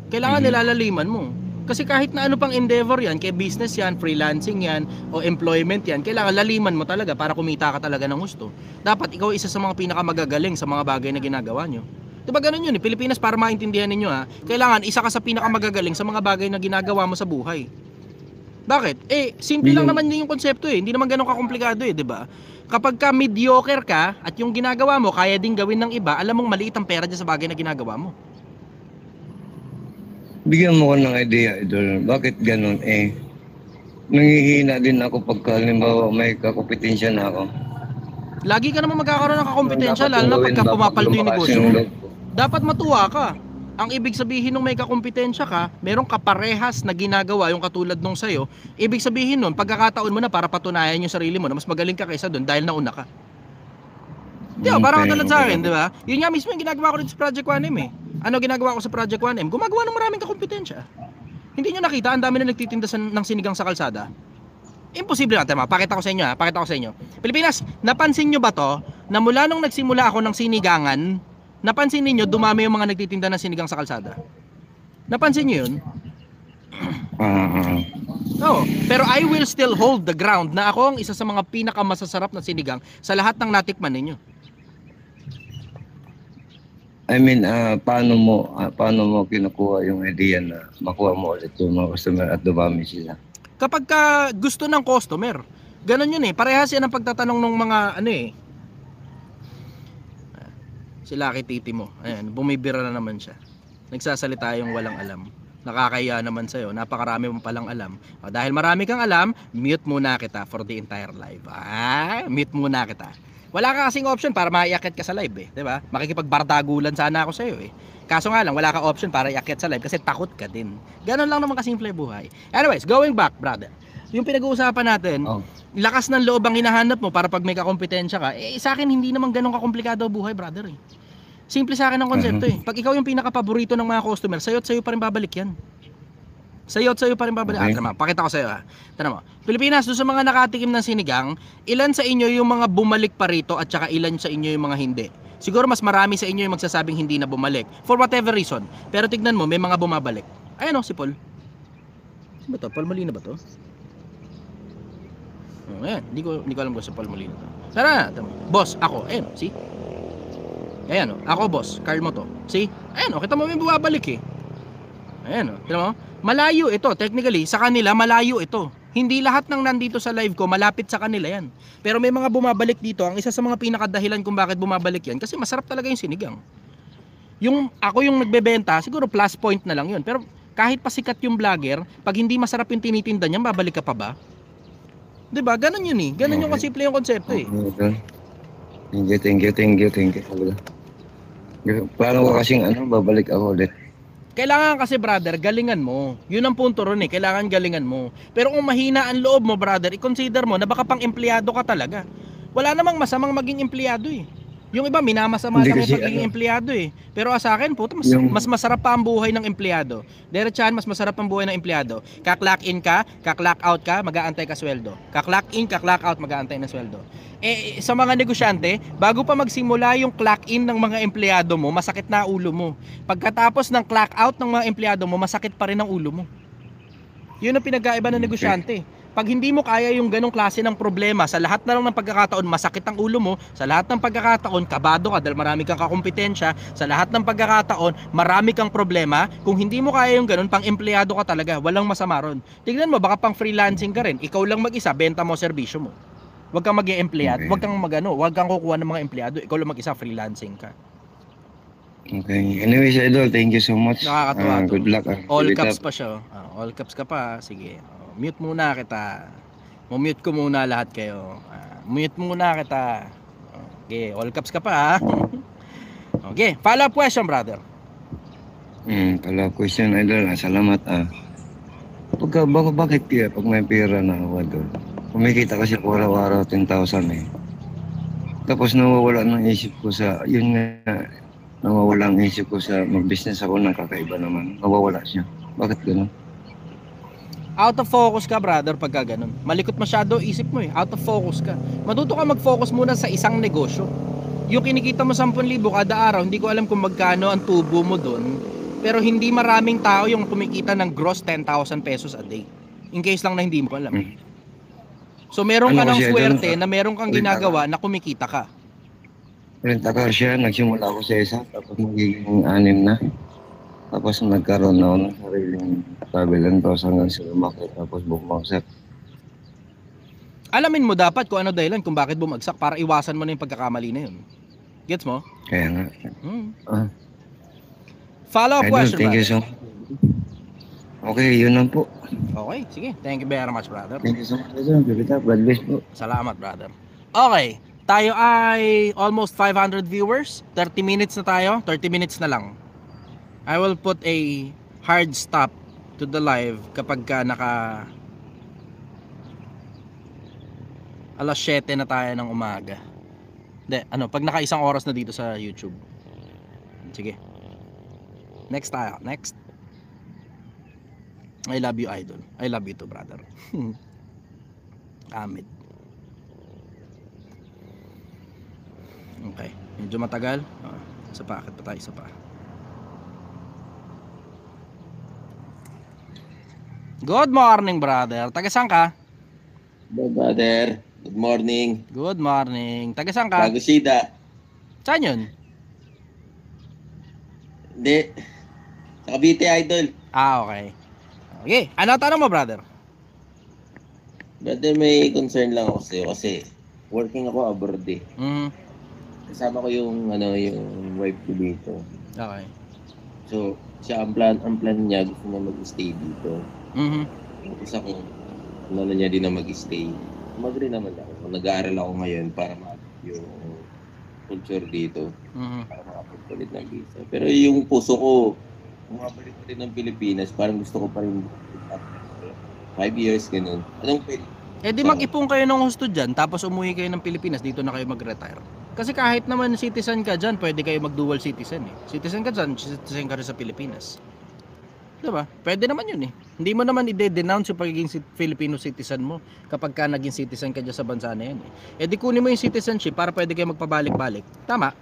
Kailangan nilalaliman mo. Kasi kahit na ano pang endeavor yan, kay business yan, freelancing yan, o employment yan, kailangan laliman mo talaga para kumita ka talaga ng gusto. Dapat ikaw isa sa mga pinakamagagaling sa mga bagay na ginagawa nyo. Diba ganun yun eh? Pilipinas, para maintindihan ninyo ha, kailangan isa ka sa pinakamagagaling sa mga bagay na ginagawa mo sa buhay. Bakit? Simple lang naman yun yung konsepto eh. Hindi naman ganun kakomplikado eh, diba? Kapag ka mediocre ka at yung ginagawa mo kaya ding gawin ng iba, alam mong maliit ang pera dyan sa bagay na ginagawa mo. Bigyan mo ko ng idea, Idol. Bakit ganun nangihina din ako pagka halimbawa may kakompetensya na ako. Lagi ka naman magkakaroon ng kakompetensya, lalo na pagka pumapaldo yung negosyo. Dapat matuwa ka. Ang ibig sabihin nung may kakompetensya ka, merong kaparehas na ginagawa yung katulad nung sa'yo. Ibig sabihin nun, pagkakataon mo na para patunayan yung sarili mo na mas magaling ka kaysa dun dahil nauna ka. Di ba? Parang katulad sa akin, di ba? Yun nga mismo yung ginagawa ko rin sa Project 1M eh. Ano ginagawa ko sa Project 1M? Gumagawa ng maraming kakompetensya. Hindi nyo nakita, ang dami na nagtitinda ng sinigang sa kalsada. Imposible natin, pakita ko sa inyo ha, pakita ko sa inyo. Pilipinas, napansin nyo ba to, na mula nung nagsimula ako ng sinigangan, napansin niyo dumami yung mga nagtitinda ng sinigang sa kalsada? Napansin nyo yun? No, pero I will still hold the ground na ako ang isa sa mga pinakamasasarap na sinigang sa lahat ng natikman ninyo. I mean, paano mo kinukuha yung idea na makuha mo ulit yung mga customer at dumami sila? Kapag ka gusto ng customer, ganun yun eh. Parehas yan ang pagtatanong ng mga si Lucky Titi mo. Ayan, bumibira na naman siya. Nagsasalita yung walang alam. Nakakaya naman sa'yo, napakarami mo palang alam. Dahil marami kang alam, mute muna kita for the entire live. Mute muna kita. Wala ka kasing option para maiakit ka sa live eh, 'di ba? Makikipagbardagulan sana ako sa iyo eh. Kaso nga lang wala ka option para iakyat sa live kasi takot ka din. Ganon lang naman kasimple buhay. Anyways, going back, brother. Yung pinag-uusapan natin, lakas ng loob ang hinahanap mo para pag may kakompetensya ka. Sa akin hindi naman ganun kakomplikado buhay, brother eh. Simple sa akin ang konsepto eh. Pag ikaw yung pinaka-paborito ng mga customer, sayo at sayo pa rin babalik yan. Sayo at sayo pa rin babalik. Pakita ko sa'yo ha. Tara mo. Pilipinas, doon sa mga nakatikim ng sinigang, ilan sa inyo yung mga bumalik pa rito at saka ilan sa inyo yung mga hindi? Siguro mas marami sa inyo yung magsasabing hindi na bumalik. For whatever reason. Pero tignan mo, may mga bumabalik. Ayan o, si Paul. Ba to? Paul Molina ba to? Ayan, hindi ko alam kung sa Paul Molina to. Tara na, boss, ako. Ayan o, see? Ayan o, ako boss, Carl mo to. See? Ayan o, kita mo may bumabalik eh. Ayan o, tignan mo. Malayo ito, technically, sa kanila malayo ito. Hindi lahat ng nandito sa live ko malapit sa kanila yan. Pero may mga bumabalik dito. Ang isa sa mga pinakadahilan kung bakit bumabalik yan, kasi masarap talaga yung sinigang. Ako yung nagbebenta, siguro plus point na lang yun. Pero kahit pa sikat yung vlogger, pag hindi masarap yung tinitinda niya, babalik ka pa ba? Diba? Ganun yun eh. Ganun yung kasimple yung konsepto eh. Thank you. Plano ko kasing babalik ako ulit. Kailangan kasi brother, galingan mo. Yun ang punto ron eh, kailangan galingan mo. Pero kung mahina ang loob mo brother, i-consider mo na baka pang empleyado ka talaga. Wala namang masamang maging empleyado eh. Yung iba minamasama lang yung pagiging empleyado eh. Pero sa akin po, mas masarap pa ang buhay ng empleyado. Diretsahan, mas masarap ang buhay ng empleyado. Ka-clock in ka, ka-clock out ka, mag-aantay ka sweldo. Ka-clock in, ka-clock out, mag-aantay na sweldo. Sa mga negosyante, bago pa magsimula yung clock in ng mga empleyado mo, masakit na ulo mo. Pagkatapos ng clock out ng mga empleyado mo, masakit pa rin ang ulo mo. Yun ang pinagkaiba ng negosyante. Pag hindi mo kaya yung ganong klase ng problema, sa lahat na lang ng pagkakataon masakit ang ulo mo, sa lahat ng pagkakataon kabado ka dahil marami kang kakompetensya, sa lahat ng pagkakataon marami kang problema, kung hindi mo kaya yung ganon, pang empleyado ka talaga, walang masama ron. Tignan mo, baka pang freelancing ka rin, ikaw lang mag-isa, benta mo serbisyo mo. Huwag kang mag-e-empleyado, huwag kang kukuha ng mga empleyado, ikaw lang mag-isa, freelancing ka. Okay. Anyways, Idol, thank you so much. Nakakatuwa to. Good luck. All caps pa siya. All caps ka pa. Sige. Mute muna kita. Mute ko muna lahat kayo. Mute muna kita. Okay, all caps ka pa ha. Okay, follow up question, brother. Follow up question, Idol. Salamat bakit kaya pag may pera na ako doon? Kumikita kasi po araw-araw 10,000 eh. Tapos nawawala ng isip ko sa, yun nga, nawawala ang isip ko sa mag-business ako na kakaiba naman. Nawawala siya. Bakit gano'n? Out of focus ka, brother, pagka ganun. Malikot masyado isip mo eh. Out of focus ka. Matuto ka mag-focus muna sa isang negosyo. Yung kinikita mo 10,000 kada araw, hindi ko alam kung magkano ang tubo mo doon. pero hindi maraming tao yung kumikita ng gross 10,000 pesos a day. In case lang na hindi mo alam. So meron ka Ano ng kasi, swerte Idol? na meron kang ginagawa na kumikita ka. Rent-a-car siya, nagsimula ako sa isa, tapos magiging 6 na. Tapos nagkaroon ako ng sariling travel and tours hanggang sa lumaki, tapos bumagsak. Alamin mo dapat kung ano dahilan kung bakit bumagsak para iwasan mo na yung pagkakamali na yun. Gets mo? Kaya nga. Follow-up Idol, question, thank you brother. so much. Okay, yun lang po. Okay, sige. Thank you very much, brother. Thank you so much, Idol. Keep it up. God bless po. Salamat, brother. Okay, tayo ay almost 500 viewers. 30 minutes na tayo. 30 minutes na lang. I will put a hard stop to the live kapag ka naka alas 7 na tayo ng umaga. Hindi, pag naka 1 oras na dito sa YouTube. Sige. Next tayo. Next. I love you, Idol. I love you too, brother. Amid. Okay. Medyo matagal. Isa pa. Akit pa tayo. Isa pa. Good morning, brother. Taga saan ka? Hello, brother. Good morning. Good morning. Taga saan ka? Bagosida. Saan yun? Hindi. Sa Cavite, Idol. Okay. Okay. Ano tanong mo, brother? Brother, may concern lang ako sa'yo kasi working ako abroad eh. Kasama ko yung wife ko dito. Okay. So, siya ang plan niya, gusto niya mag-stay dito. Yung isa kong niya din na mag-stay. Mag-rin naman ako. Nag-aaral ako ngayon para yung culture dito. Para makapagpalit ng visa. Pero yung puso ko, bumabalik pa rin ng Pilipinas. Parang gusto ko pa rin 5 years, ganun. Anong pwede? Eh di mag-ipon kayo ng husto dyan, tapos umuwi kayo ng Pilipinas, dito na kayo mag-retire. Kasi kahit naman citizen ka dyan, pwede kayo mag-dual citizen eh. Citizen ka dyan, citizen ka rin sa Pilipinas. Diba? Pwede naman yun eh. Hindi mo naman i-denounce yung pagiging Filipino citizen mo kapag ka naging citizen ka dyan sa bansa na yan eh. Eh di kunin mo yung citizenship para pwede kayo magpabalik-balik. Tama?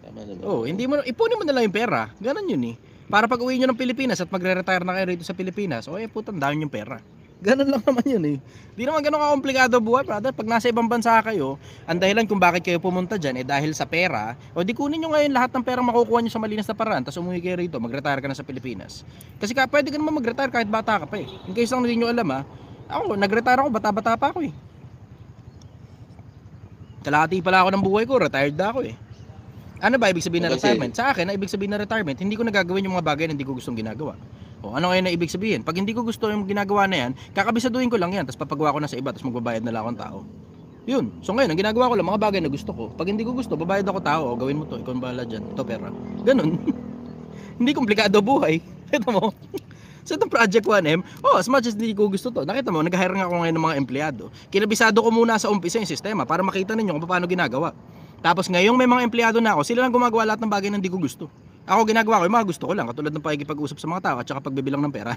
Tama naman. Oh, hindi mo, ipunin mo na lang yung pera. Ganon yun eh. Para pag uwi nyo ng Pilipinas at magre-retire na kayo rito sa Pilipinas, putang dami yung pera. Ganon lang naman yun eh. Di naman ganon kakomplikado buhay, brother. Pag nasa ibang bansa kayo, ang dahilan kung bakit kayo pumunta dyan dahil sa pera, o di kunin nyo ngayon lahat ng perang makukuha nyo sa malinis na paraan, tapos umuwi kayo rito, mag-retire ka na sa Pilipinas. Kasi pwede ka naman mag-retire kahit bata ka pa eh. In case lang hindi nyo alam ako, nag-retire ako, bata-bata pa ako eh. Kalahati pala ako ng buhay ko, retired na ako eh. Ano ba ibig sabihin na retirement? Sa akin, ibig sabihin na retirement, hindi ko nagagawin yung mga bagay na hindi ko gustong ginagawa. O ano ngayon na ibig sabihin? Pag hindi ko gusto yung ginagawa na yan, kakabisaduhin ko lang yan, tapos papagawa ko na sa iba, tapos magbabayad na lang akong tao. Yun. So ngayon, ang ginagawa ko lang, mga bagay na gusto ko. Pag hindi ko gusto, babayad ako tao, o gawin mo to, ikaw ang bahala dyan, ito pera. Ganun. Hindi komplikado buhay. Ito mo. So itong Project 1M, as much as hindi ko gusto to, nakita mo, nag-hire nga ako ngayon ng mga empleyado. Kinabisado ko muna sa umpisa yung sistema para makita ninyo kung paano ginagawa. Tapos ngayong may mga empleyado na ako, sila lang gumagawa lahat ng bagay na hindi ko gusto. Ako ginagawa ko yung mga gusto ko lang, katulad ng pakikipag-usap sa mga tao at saka pagbibilang ng pera.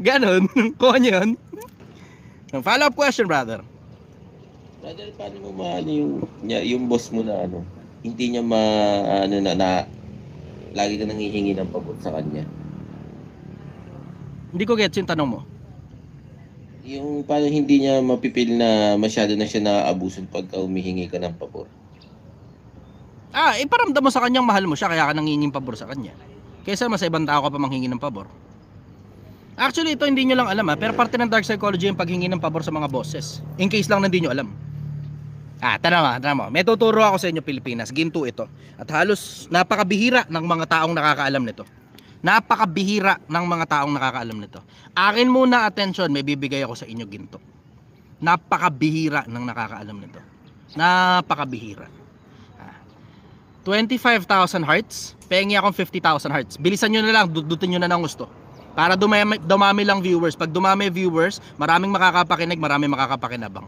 Ganon. Kuha nyo yun. Follow-up question, brother. Brother, paano mo yung boss mo na hindi niya lagi ka nanghihingi ng pabor sa kanya? Hindi ko gets yung tanong mo. Yung paano hindi niya mapipil na masyado na siya naaabuso pagka humihingi ka ng pabor? Iparamdam mo sa kanyang mahal mo siya, kaya ka nangingin pabor sa kanya. Kaysa mas ibang tao ka pa manghingi ng pabor. Actually, ito hindi nyo lang alam pero parte ng dark psychology yung paghingi ng pabor sa mga bosses. In case lang na hindi nyo alam. Tara mo. May tuturo ako sa inyo, Pilipinas. Ginto ito. At halos napakabihira ng mga taong nakakaalam nito. Napakabihira ng mga taong nakakaalam nito. Akin muna attention, may bibigay ako sa inyo ginto. Napakabihira ng nakakaalam nito. Napakabihira. 25,000 hearts, pengi akong 50,000 hearts. Bilisan nyo na lang, dudutin nyo na ng gusto. Para dumami lang viewers. Pag dumami viewers, maraming makakapakinig, maraming makakapakinabang.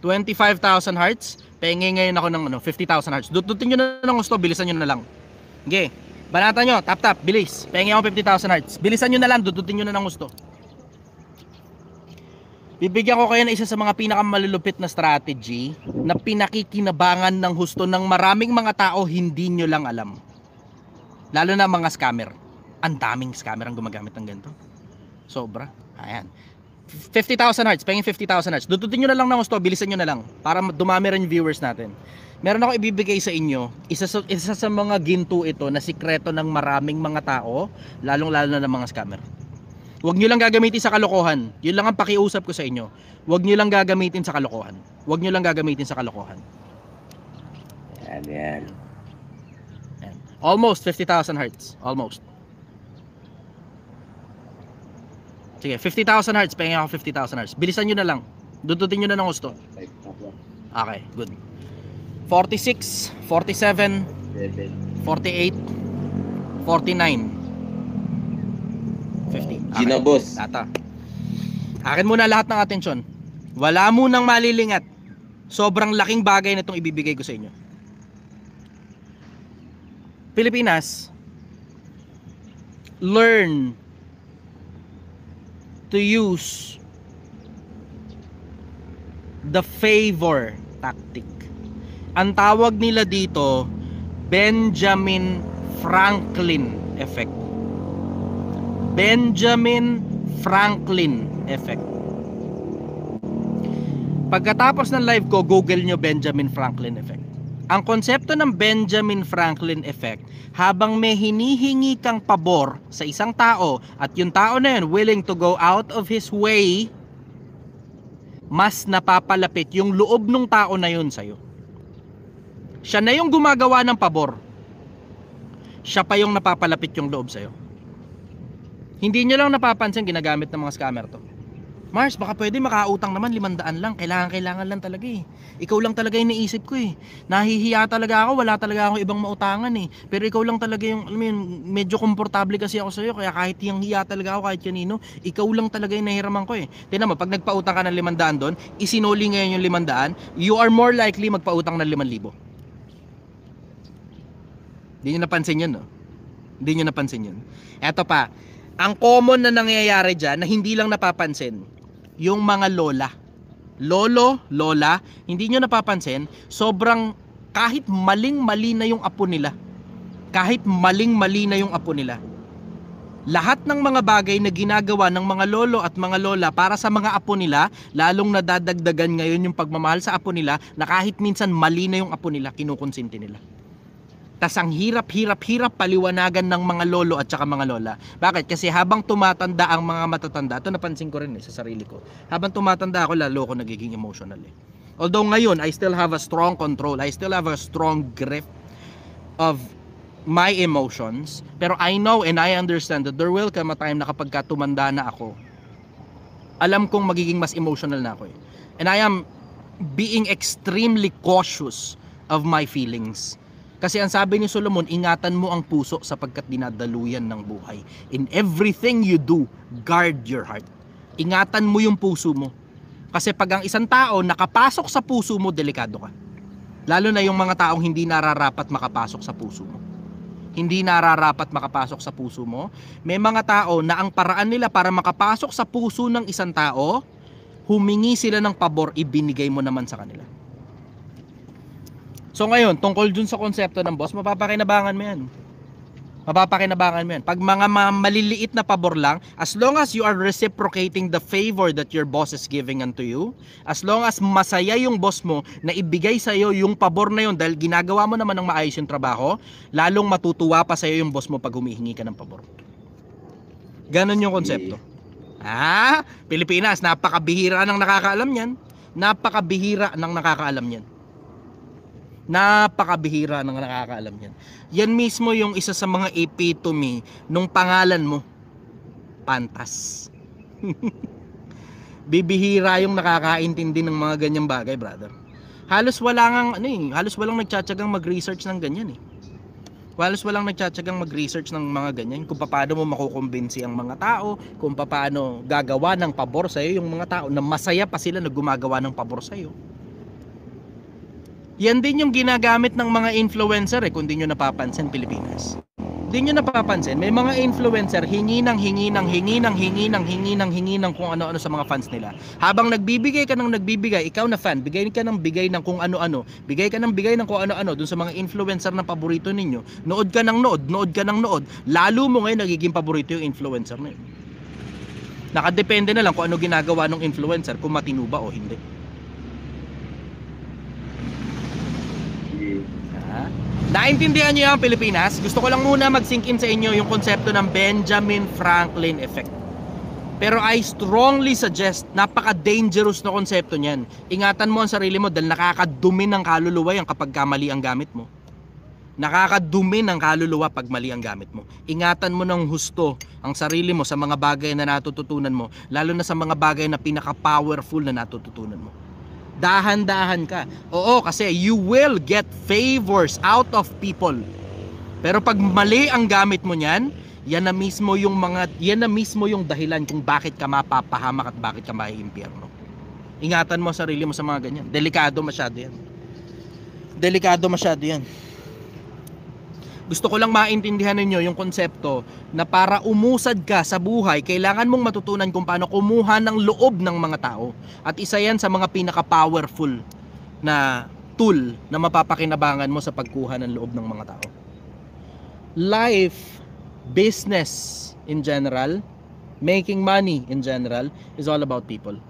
25,000 hearts, pengi ngayon ako ng 50,000 hearts. Dudutin nyo na ng gusto, bilisan nyo na lang. Okay, banatan nyo, tap, bilis. Pengi akong 50,000 hearts. Bilisan nyo na lang, dudutin nyo na ng gusto. Bibigyan ko kayo ng isa sa mga pinakamalulupit na strategy na pinakikinabangan ng husto ng maraming mga tao hindi nyo lang alam. Lalo na mga scammer. Ang daming scammer ang gumagamit ng ganito. Sobra. Ayan. 50,000 hearts. Pahingin 50,000 hearts. Dututin nyo na lang ng gusto. Bilisan nyo na lang. Para dumami rin yung viewers natin. Meron ako ibibigay sa inyo. Isa sa mga ginto ito na sikreto ng maraming mga tao. Lalong-lalo na ng mga scammer. Huwag nyo lang gagamitin sa kalokohan. Yun lang ang pakiusap ko sa inyo. Huwag nyo lang gagamitin sa kalokohan. Huwag nyo lang gagamitin sa kalokohan. Yan. Almost 50,000 hearts. Almost. Sige, 50,000 hearts. Pahingin ako 50,000 hearts. Bilisan nyo na lang. Dudutin nyo na ng gusto. Okay, good. 46, 47, 48, 49, 50. Gina boss. Data. Akin muna lahat ng atensyon. Wala munang malilingat. Sobrang laking bagay na itong ibibigay ko sa inyo. Pilipinas, learn to use the favor tactic. Ang tawag nila dito, Benjamin Franklin effect. Benjamin Franklin effect. Pagkatapos ng live ko, Google nyo Benjamin Franklin effect. Ang konsepto ng Benjamin Franklin effect, habang may hinihingi kang pabor sa isang tao at yung tao na yun willing to go out of his way, mas napapalapit yung loob ng tao na yun sa'yo. Siya na yung gumagawa ng pabor. Siya pa yung napapalapit yung loob sa'yo. Hindi nyo lang napapansin ginagamit ng mga scammer to. Mars, baka pwede makautang naman 500 lang. Kailangan lang talaga eh. Ikaw lang talaga yung naisip ko eh. Nahihiya talaga ako, wala talaga akong ibang mautangan eh. Pero ikaw lang talaga yung, medyo komportable kasi ako sa'yo. Kaya kahit yung hiya talaga ako, kahit kanino, ikaw lang talaga yung nahiraman ko eh. Tingnan mo, pag nagpautang ka ng 500 doon, isinuli ngayon yung 500, you are more likely magpautang ng 5,000. Hindi nyo napansin yun, no? Hindi nyo napansin yun. Eto pa, ang common na nangyayari dyan, na hindi lang napapansin, yung mga lola. Lolo, lola, hindi nyo napapansin, sobrang kahit maling-mali na yung apo nila. Kahit maling-mali na yung apo nila. Lahat ng mga bagay na ginagawa ng mga lolo at mga lola para sa mga apo nila, lalong nadadagdagan ngayon yung pagmamahal sa apo nila na kahit minsan mali na yung apo nila, kinukonsinti nila. Tas ang hirap paliwanagan ng mga lolo at saka mga lola. Bakit? Kasi habang tumatanda ang mga matatanda, ito napansin ko rin sa sarili ko. Habang tumatanda ako, lalo ako nagiging emotional eh. Although ngayon, I still have a strong control. I still have a strong grip of my emotions. Pero I know and I understand that there will come a time na kapag tumanda na ako, alam kong magiging mas emotional na ako eh. And I am being extremely cautious of my feelings. Kasi ang sabi ni Solomon, ingatan mo ang puso sapagkat dinadaluyan ng buhay. In everything you do, guard your heart. Ingatan mo yung puso mo. Kasi pag ang isang tao nakapasok sa puso mo, delikado ka. Lalo na yung mga taong hindi nararapat makapasok sa puso mo. Hindi nararapat makapasok sa puso mo. May mga tao na ang paraan nila para makapasok sa puso ng isang tao, humingi sila ng pabor, ibinigay mo naman sa kanila. So ngayon, tungkol dun sa konsepto ng boss, mapapakinabangan mo yan. Mapapakinabangan mo yan. Pag mga maliliit na pabor lang, as long as you are reciprocating the favor that your boss is giving unto you, as long as masaya yung boss mo na ibigay sa'yo yung pabor na yun dahil ginagawa mo naman ng maayos yung trabaho, lalong matutuwa pa sa'yo yung boss mo pag humihingi ka ng pabor. Ganon yung konsepto. Pilipinas, napakabihira ng nakakaalam yan. Napakabihira ng nakakaalam yan. Napakabihira ng nakakaalam yan. Yan mismo yung isa sa mga epitome nung pangalan mo, Pantas. Bibihira yung nakakaintindi ng mga ganyang bagay, brother. Halos walang nagtsatsagang mag-research ng ganyan eh. Halos walang nagtsatsagang mag-research ng mga ganyan kung paano mo makukumbinsi ang mga tao, kung paano gagawa ng pabor sa iyo yung mga tao na masaya pa sila na gumagawa ng pabor sa iyo. Yan din yung ginagamit ng mga influencer kung di nyo napapansin, Pilipinas. Di nyo napapansin, may mga influencer hingi ng kung ano-ano sa mga fans nila. Habang nagbibigay ka ng nagbibigay, ikaw na fan, bigay ka ng kung ano-ano, bigay ka ng kung ano-ano dun sa mga influencer na paborito ninyo, nood ka ng nood, lalo mo ngayon nagiging paborito yung influencer na yun. Nakadepende na lang kung ano ginagawa ng influencer, kung matino ba o hindi. Naintindihan nyo yung Pilipinas? Gusto ko lang muna mag-sink in sa inyo yung konsepto ng Benjamin Franklin effect. Pero I strongly suggest, napaka-dangerous na konsepto niyan. Ingatan mo ang sarili mo dahil nakakadumi ng kaluluwa yan kapag mali ang gamit mo. Nakakadumi ng kaluluwa pag mali ang gamit mo. Ingatan mo ng husto ang sarili mo sa mga bagay na natututunan mo, lalo na sa mga bagay na pinaka-powerful na natututunan mo. Dahan-dahan ka. Oo, kasi you will get favors out of people. Pero pag mali ang gamit mo niyan, yan na mismo yung dahilan kung bakit ka mapapahamak at bakit ka maiimpyerno. Ingatan mo sarili mo sa mga ganyan. Delikado masyado yan. Gusto ko lang maintindihan ninyo yung konsepto na para umusad ka sa buhay, kailangan mong matutunan kung paano kumuha ng loob ng mga tao. At isa yan sa mga pinaka-powerful na tool na mapapakinabangan mo sa pagkuha ng loob ng mga tao. Life, business in general, making money in general is all about people.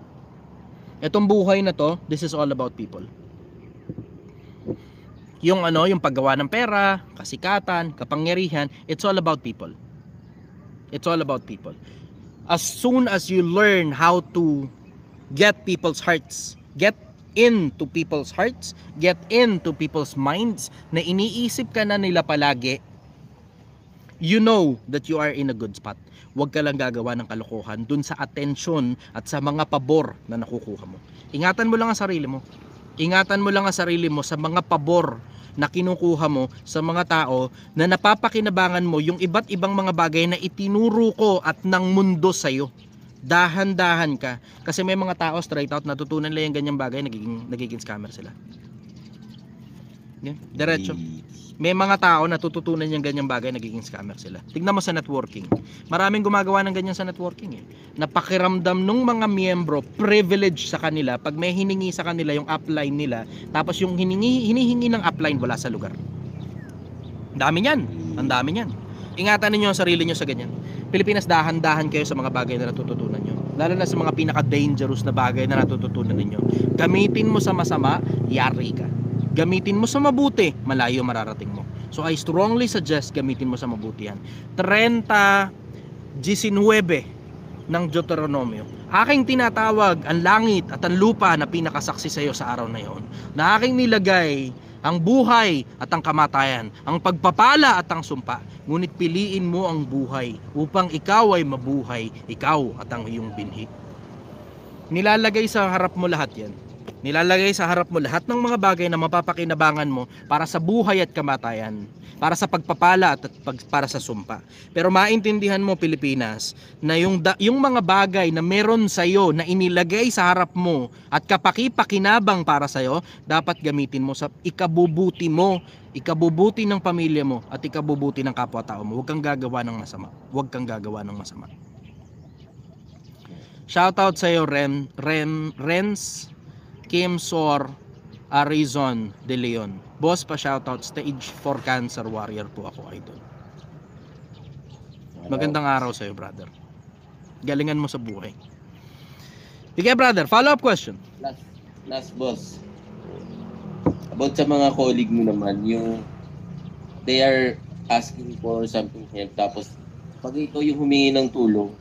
Etong buhay na to, this is all about people. Yung paggawa ng pera, kasikatan, kapangyarihan, it's all about people. It's all about people. As soon as you learn how to get people's hearts, get into people's hearts, get into people's minds, na iniisip ka na nila palagi, you know that you are in a good spot. Huwag ka lang gagawa ng kalokohan dun sa atensyon at sa mga pabor na nakukuha mo. Ingatan mo lang ang sarili mo. Ingatan mo lang ang sarili mo sa mga pabor na kinukuha mo sa mga tao na napapakinabangan mo yung iba't ibang mga bagay na itinuro ko at ng mundo sa'yo. Dahan-dahan ka. Kasi may mga tao straight out natutunan lang yung ganyang bagay, nagiging scammer sila. Yan, diretso. May mga tao natututunan yung ganyang bagay, nagiging scammer sila. Tignan mo sa networking. Maraming gumagawa ng ganyan sa networking eh. Napakiramdam nung mga miyembro, privilege sa kanila pag may hiningi sa kanila yung upline nila, tapos yung hinihingi ng upline wala sa lugar. Dami niyan. Ang dami niyan. Ingatan niyo ang sarili niyo sa ganyan. Pilipinas, dahan-dahan kayo sa mga bagay na natututunan niyo. Lalo na sa mga pinaka-dangerous na bagay na natututunan niyo. Gamitin mo sa masama, yari ka. Gamitin mo sa mabuti, malayo mararating mo. So I strongly suggest gamitin mo sa mabuti yan. 30:19 ng Deuteronomio. Aking tinatawag ang langit at ang lupa na pinakasaksi sa iyo sa araw na iyon. Na aking nilagay ang buhay at ang kamatayan, ang pagpapala at ang sumpa. Ngunit piliin mo ang buhay upang ikaw ay mabuhay, ikaw at ang iyong binhi. Nilalagay sa harap mo lahat yan. Nilalagay sa harap mo lahat ng mga bagay na mapapakinabangan mo para sa buhay at kamatayan, para sa pagpapala at para sa sumpa. Pero maintindihan mo, Pilipinas, na yung mga bagay na meron sa'yo na inilagay sa harap mo at kapaki-pakinabang para sa'yo, dapat gamitin mo sa ikabubuti mo, ikabubuti ng pamilya mo at ikabubuti ng kapwa-tao mo. Huwag kang gagawa ng masama. Huwag kang gagawa ng masama. Shoutout sa'yo, Renz Kim Sor Arizon De Leon. Boss, pa shoutout, stage 4 cancer warrior po ako, idol. Magandang araw sa iyo, brother. Galingan mo sa buhay. Sige, brother, follow up question. Last boss. About sa mga colleague mo naman, yung they are asking for something help, tapos pag ito yung humingi ng tulong,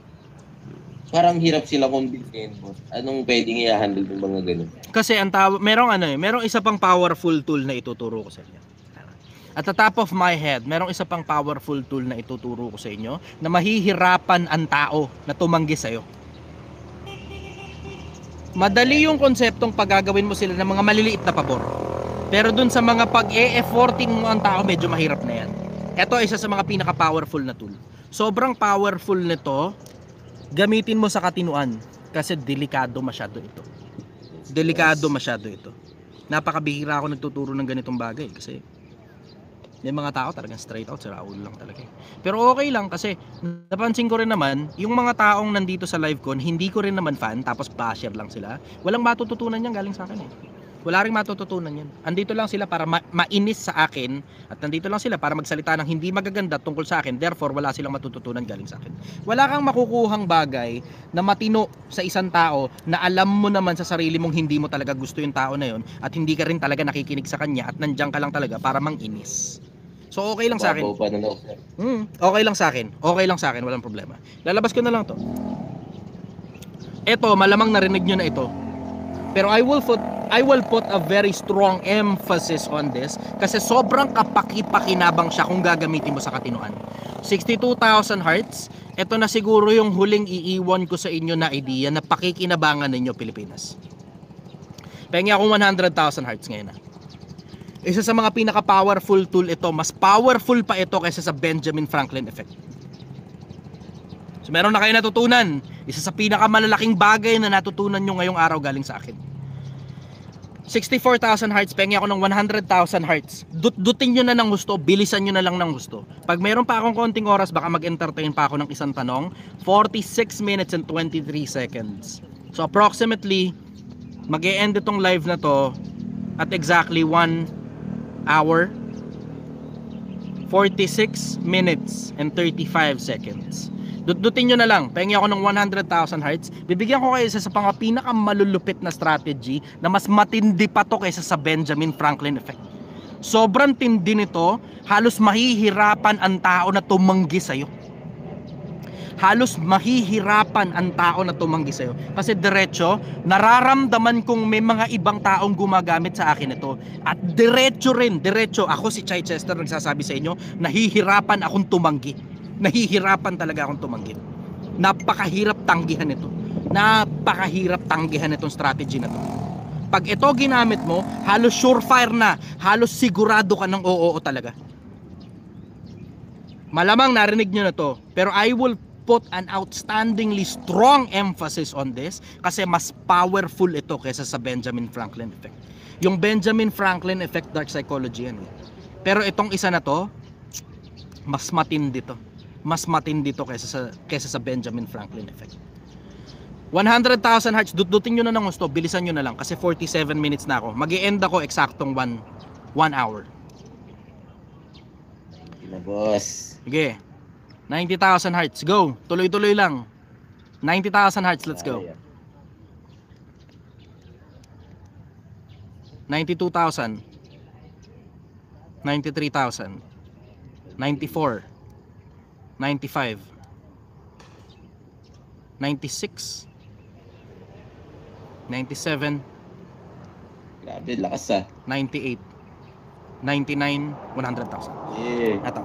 parang hirap sila convincein, boss. Anong pwedeng i-handle ng mga ganun? Kasi merong isa pang powerful tool na ituturo ko sa inyo. At the top of my head, merong isa pang powerful tool na ituturo ko sa inyo na mahihirapan ang tao na tumanggi sa'yo. Madali yung konseptong paggagawin mo sila ng mga maliliit na pabor. Pero dun sa mga pag-e-efforting mo ang tao, medyo mahirap na yan. Ito isa sa mga pinaka-powerful na tool. Sobrang powerful nito. Gamitin mo sa katinuan kasi delikado masyado ito. Delikado masyado ito. Napakabihira ako nagtuturo ng ganitong bagay kasi May mga tao talagang straight out, sira ulo lang talaga. Pero okay lang kasi napansin ko rin naman, yung mga taong nandito sa LiveCon, hindi ko rin naman fan, tapos basher lang sila. Walang matututunan yan galing sa akin eh. Wala ring matututunan yan. Andito lang sila para mainis sa akin, at nandito lang sila para magsalita ng hindi magaganda tungkol sa akin. Therefore, wala silang matututunan galing sa akin. Wala kang makukuhang bagay na matino sa isang tao na alam mo naman sa sarili mong hindi mo talaga gusto yung tao na yon, at hindi ka rin talaga nakikinig sa kanya, at nandiyan ka lang talaga para manginis. So okay lang sa akin. Okay lang sa akin. Okay lang sa akin, walang problema. Lalabas ko na lang to. Ito, malamang narinig nyo na ito. Pero I will put a very strong emphasis on this kasi sobrang kapaki-pakinabang siya kung gagamitin mo sa katinuan. 62,000 hearts. Ito na siguro yung huling iiwan ko sa inyo na idea na pakikinabangan ninyo Pilipinas. Pengi akong 100,000 hearts ngayon na. Isa sa mga pinaka-powerful tool ito. Mas powerful pa ito kaysa sa Benjamin Franklin effect. So meron na kayo natutunan. Isa sa pinakamalalaking bagay na natutunan nyo ngayong araw galing sa akin. 64,000 hearts, pengi ako ng 100,000 hearts. Dutin nyo na ng gusto, bilisan nyo na lang ng gusto. Pag meron pa akong konting oras, baka mag-entertain pa ako ng isang tanong. 46 minutes and 23 seconds. So approximately, mag-e-end itong live na to at exactly 1 hour, 46 minutes and 35 seconds. Dutin nyo na lang, pengi ako ng 100,000 hearts. Bibigyan ko kayo isa sa mga pinakamalulupit na strategy na mas matindi pa to kaysa sa Benjamin Franklin effect. Sobrang tindi nito, halos mahihirapan ang tao na tumanggi sa'yo. Halos mahihirapan ang tao na tumanggi sa'yo. Kasi diretso, nararamdaman kong may mga ibang taong gumagamit sa akin ito. At diretso, ako si Chai Chester nagsasabi sa inyo, nahihirapan akong tumanggi. Nahihirapan talaga akong tumanggi. Napakahirap tanggihan ito. Napakahirap tanggihan itong strategy na to. Pag ito ginamit mo, halos surefire na, halos sigurado ka ng oo talaga. Malamang narinig nyo na to, pero I will put an outstandingly strong emphasis on this kasi mas powerful ito kaysa sa Benjamin Franklin effect. Yung Benjamin Franklin effect, dark psychology yan. Pero itong isa na to, mas matindi to. Mas matindi to kaysa sa Benjamin Franklin effect. 100,000 hearts, dutin nyo na ng gusto, bilisan nyo na lang kasi 47 minutes na ako. Mag-i-end ako eksaktong 1 hour. Boss. Sige. 90,000 hearts, go. Tuloy-tuloy lang. 90,000 hearts, let's go. 92,000. 93,000. 94. 95. 96. 97. Grabe, lakas ah. 98. 99. 100,000. Yeah. Eto.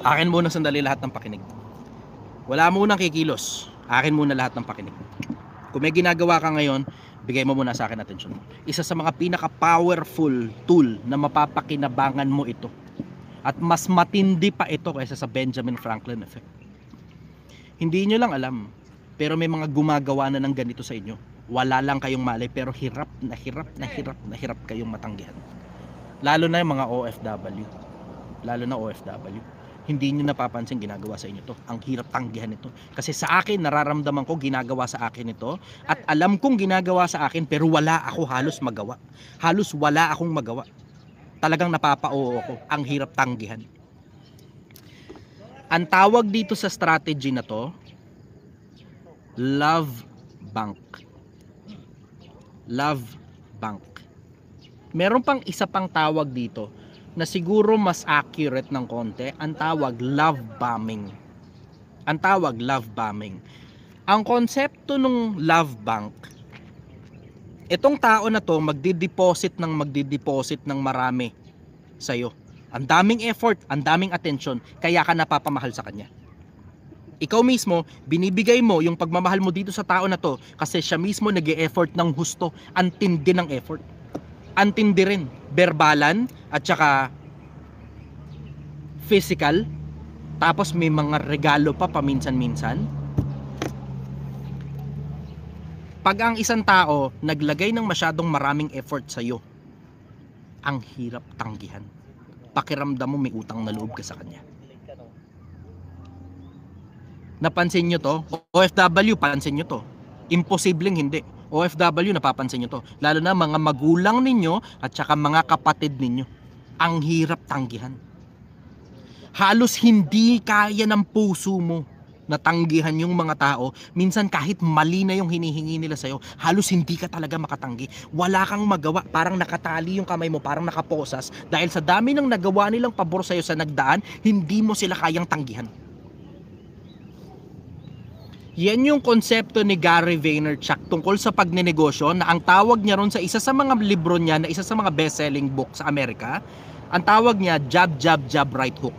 Akin muna sandali lahat ng pakinig. Wala munang kikilos. Akin muna lahat ng pakinig. Kung may ginagawa ka ngayon, bigay mo muna sa akin atensyon mo. Isa sa mga pinaka-powerful tool na mapapakinabangan mo ito. At mas matindi pa ito kaysa sa Benjamin Franklin effect. Hindi nyo lang alam, pero may mga gumagawa na ng ganito sa inyo. Wala lang kayong malay, pero hirap kayong matanggihan. Lalo na yung mga OFW. Hindi nyo napapansin ginagawa sa inyo to. Ang hirap tanggihan ito. Kasi sa akin, nararamdaman ko ginagawa sa akin ito. At alam kong ginagawa sa akin, pero wala ako halos magawa. Halos wala akong magawa. Talagang napapa-oo ako. Ang hirap tanggihan. Ang tawag dito sa strategy na to, love bank. Love bank. Meron pang isa pang tawag dito na siguro mas accurate ng konti. Ang tawag love bombing. Ang konsepto ng love bank, itong tao na to magdi-deposit ng marami sa'yo. Ang daming effort, ang daming attention, kaya ka napapamahal sa kanya. Ikaw mismo, binibigay mo yung pagmamahal mo dito sa tao na to kasi siya mismo nag-e-effort ng husto. Ang tindi ng effort. Ang tindi rin. Verbalan at saka physical. Tapos may mga regalo pa paminsan-minsan. Pag ang isang tao naglagay ng masyadong maraming effort sa'yo, ang hirap tanggihan. pakiramdam mo may utang na loob ka sa kanya. Napansin nyo to? OFW, pansin nyo to. Imposibleng hindi. OFW, napapansin nyo to. Lalo na mga magulang ninyo at saka mga kapatid ninyo. Ang hirap tanggihan. Halos hindi kaya ng puso mo na tanggihan yung mga tao. Minsan kahit mali na yung hinihingi nila sa'yo, halos hindi ka talaga makatanggi. Wala kang magawa. Parang nakatali yung kamay mo, parang nakaposas. Dahil sa dami ng nagawa nilang pabor sa'yo sa nagdaan, hindi mo sila kayang tanggihan. Yan yung konsepto ni Gary Vaynerchuk tungkol sa pagnenegosyo, na ang tawag niya ron sa isa sa mga libro niya, na isa sa mga best-selling book sa Amerika, ang tawag niya, jab, jab, jab, right hook.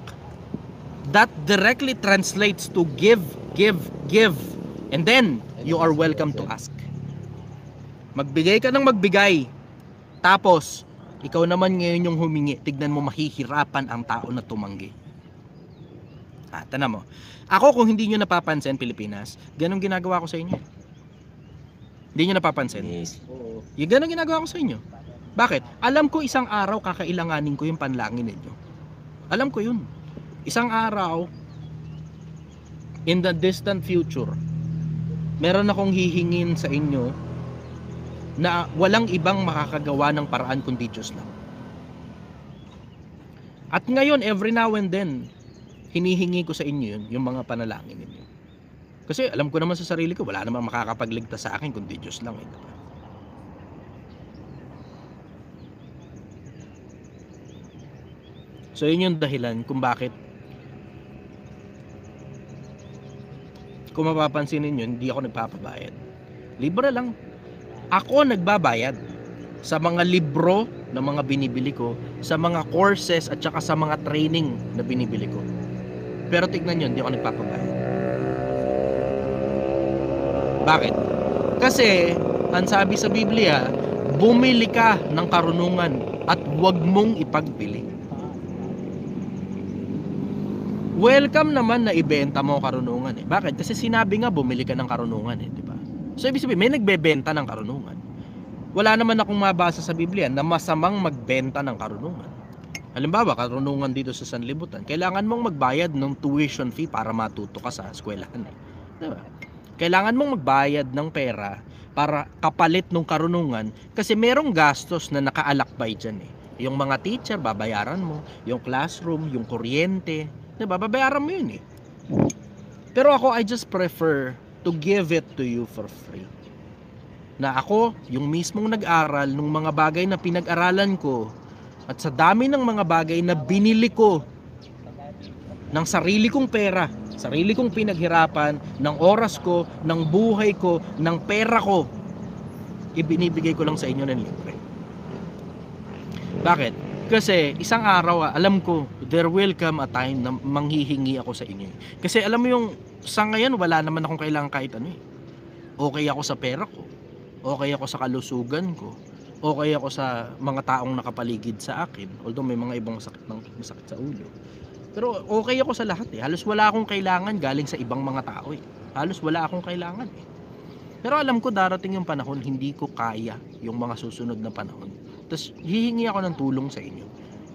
That directly translates to give, give, give. And then, you are welcome to ask. Magbigay ka ng magbigay. Tapos, ikaw naman ngayon yung humingi. Tignan mo, mahihirapan ang tao na tumanggi. Tanam mo. Ako, kung hindi nyo napapansin, Pilipinas, ganun ginagawa ko sa inyo. Hindi nyo napapansin? Yes. Yung ganun ginagawa ko sa inyo. Bakit? Alam ko isang araw kakailanganin ko yung panlangin ninyo. Alam ko yun. Isang araw, in the distant future, meron akong hihingin sa inyo na walang ibang makakagawa ng paraan kundi Diyos lang. At ngayon, every now and then, hinihingi ko sa inyo yun, yung mga panalangin ninyo. Kasi alam ko naman sa sarili ko, wala namang makakapagligtas sa akin kundi Diyos lang. So yun yung dahilan kung bakit, kung mapapansin ninyo, hindi ako nagpapabayad. Libre lang. Ako nagbabayad sa mga libro na mga binibili ko, sa mga courses at saka sa mga training na binibili ko. Pero tignan nyo, hindi ako nagpapabayad. Bakit? Kasi, ang sabi sa Biblia, bumili ka ng karunungan at huwag mong ipagbili. Welcome naman na ibenta mo karunungan eh. Bakit? Kasi sinabi nga bumili ka ng karunungan eh, di ba? So ibig sabihin, may nagbebenta ng karunungan. Wala naman akong mabasa sa Biblia na masamang magbenta ng karunungan. Halimbawa, karunungan dito sa sanlibutan, kailangan mong magbayad ng tuition fee para matuto ka sa eskwelahan eh. Di ba? Kailangan mong magbayad ng pera para kapalit ng karunungan kasi merong gastos na nakaalakbay dyan eh. Yung mga teacher, babayaran mo. Yung classroom, yung kuryente, diba? Babayaran mo yun eh. Pero ako, I just prefer to give it to you for free. Na ako, yung mismong nag-aral ng mga bagay na pinag-aralan ko at sa dami ng mga bagay na binili ko ng sarili kong pera, sarili kong pinaghirapan, ng oras ko, ng buhay ko, ng pera ko, ibinibigay ko lang sa inyo ng libre. Bakit? Kasi isang araw, alam ko, there will come a time na manghihingi ako sa inyo. Kasi alam mo yung, sa ngayon, wala naman akong kailangan kahit ano eh. Okay ako sa pera ko. Okay ako sa kalusugan ko. Okay ako sa mga taong nakapaligid sa akin. Although may mga ibang masakit sa ulo. Pero okay ako sa lahat eh. Halos wala akong kailangan galing sa ibang mga tao eh. Halos wala akong kailangan eh. Pero alam ko darating yung panahon, hindi ko kaya yung mga susunod na panahon. Tapos hihingi ako ng tulong sa inyo.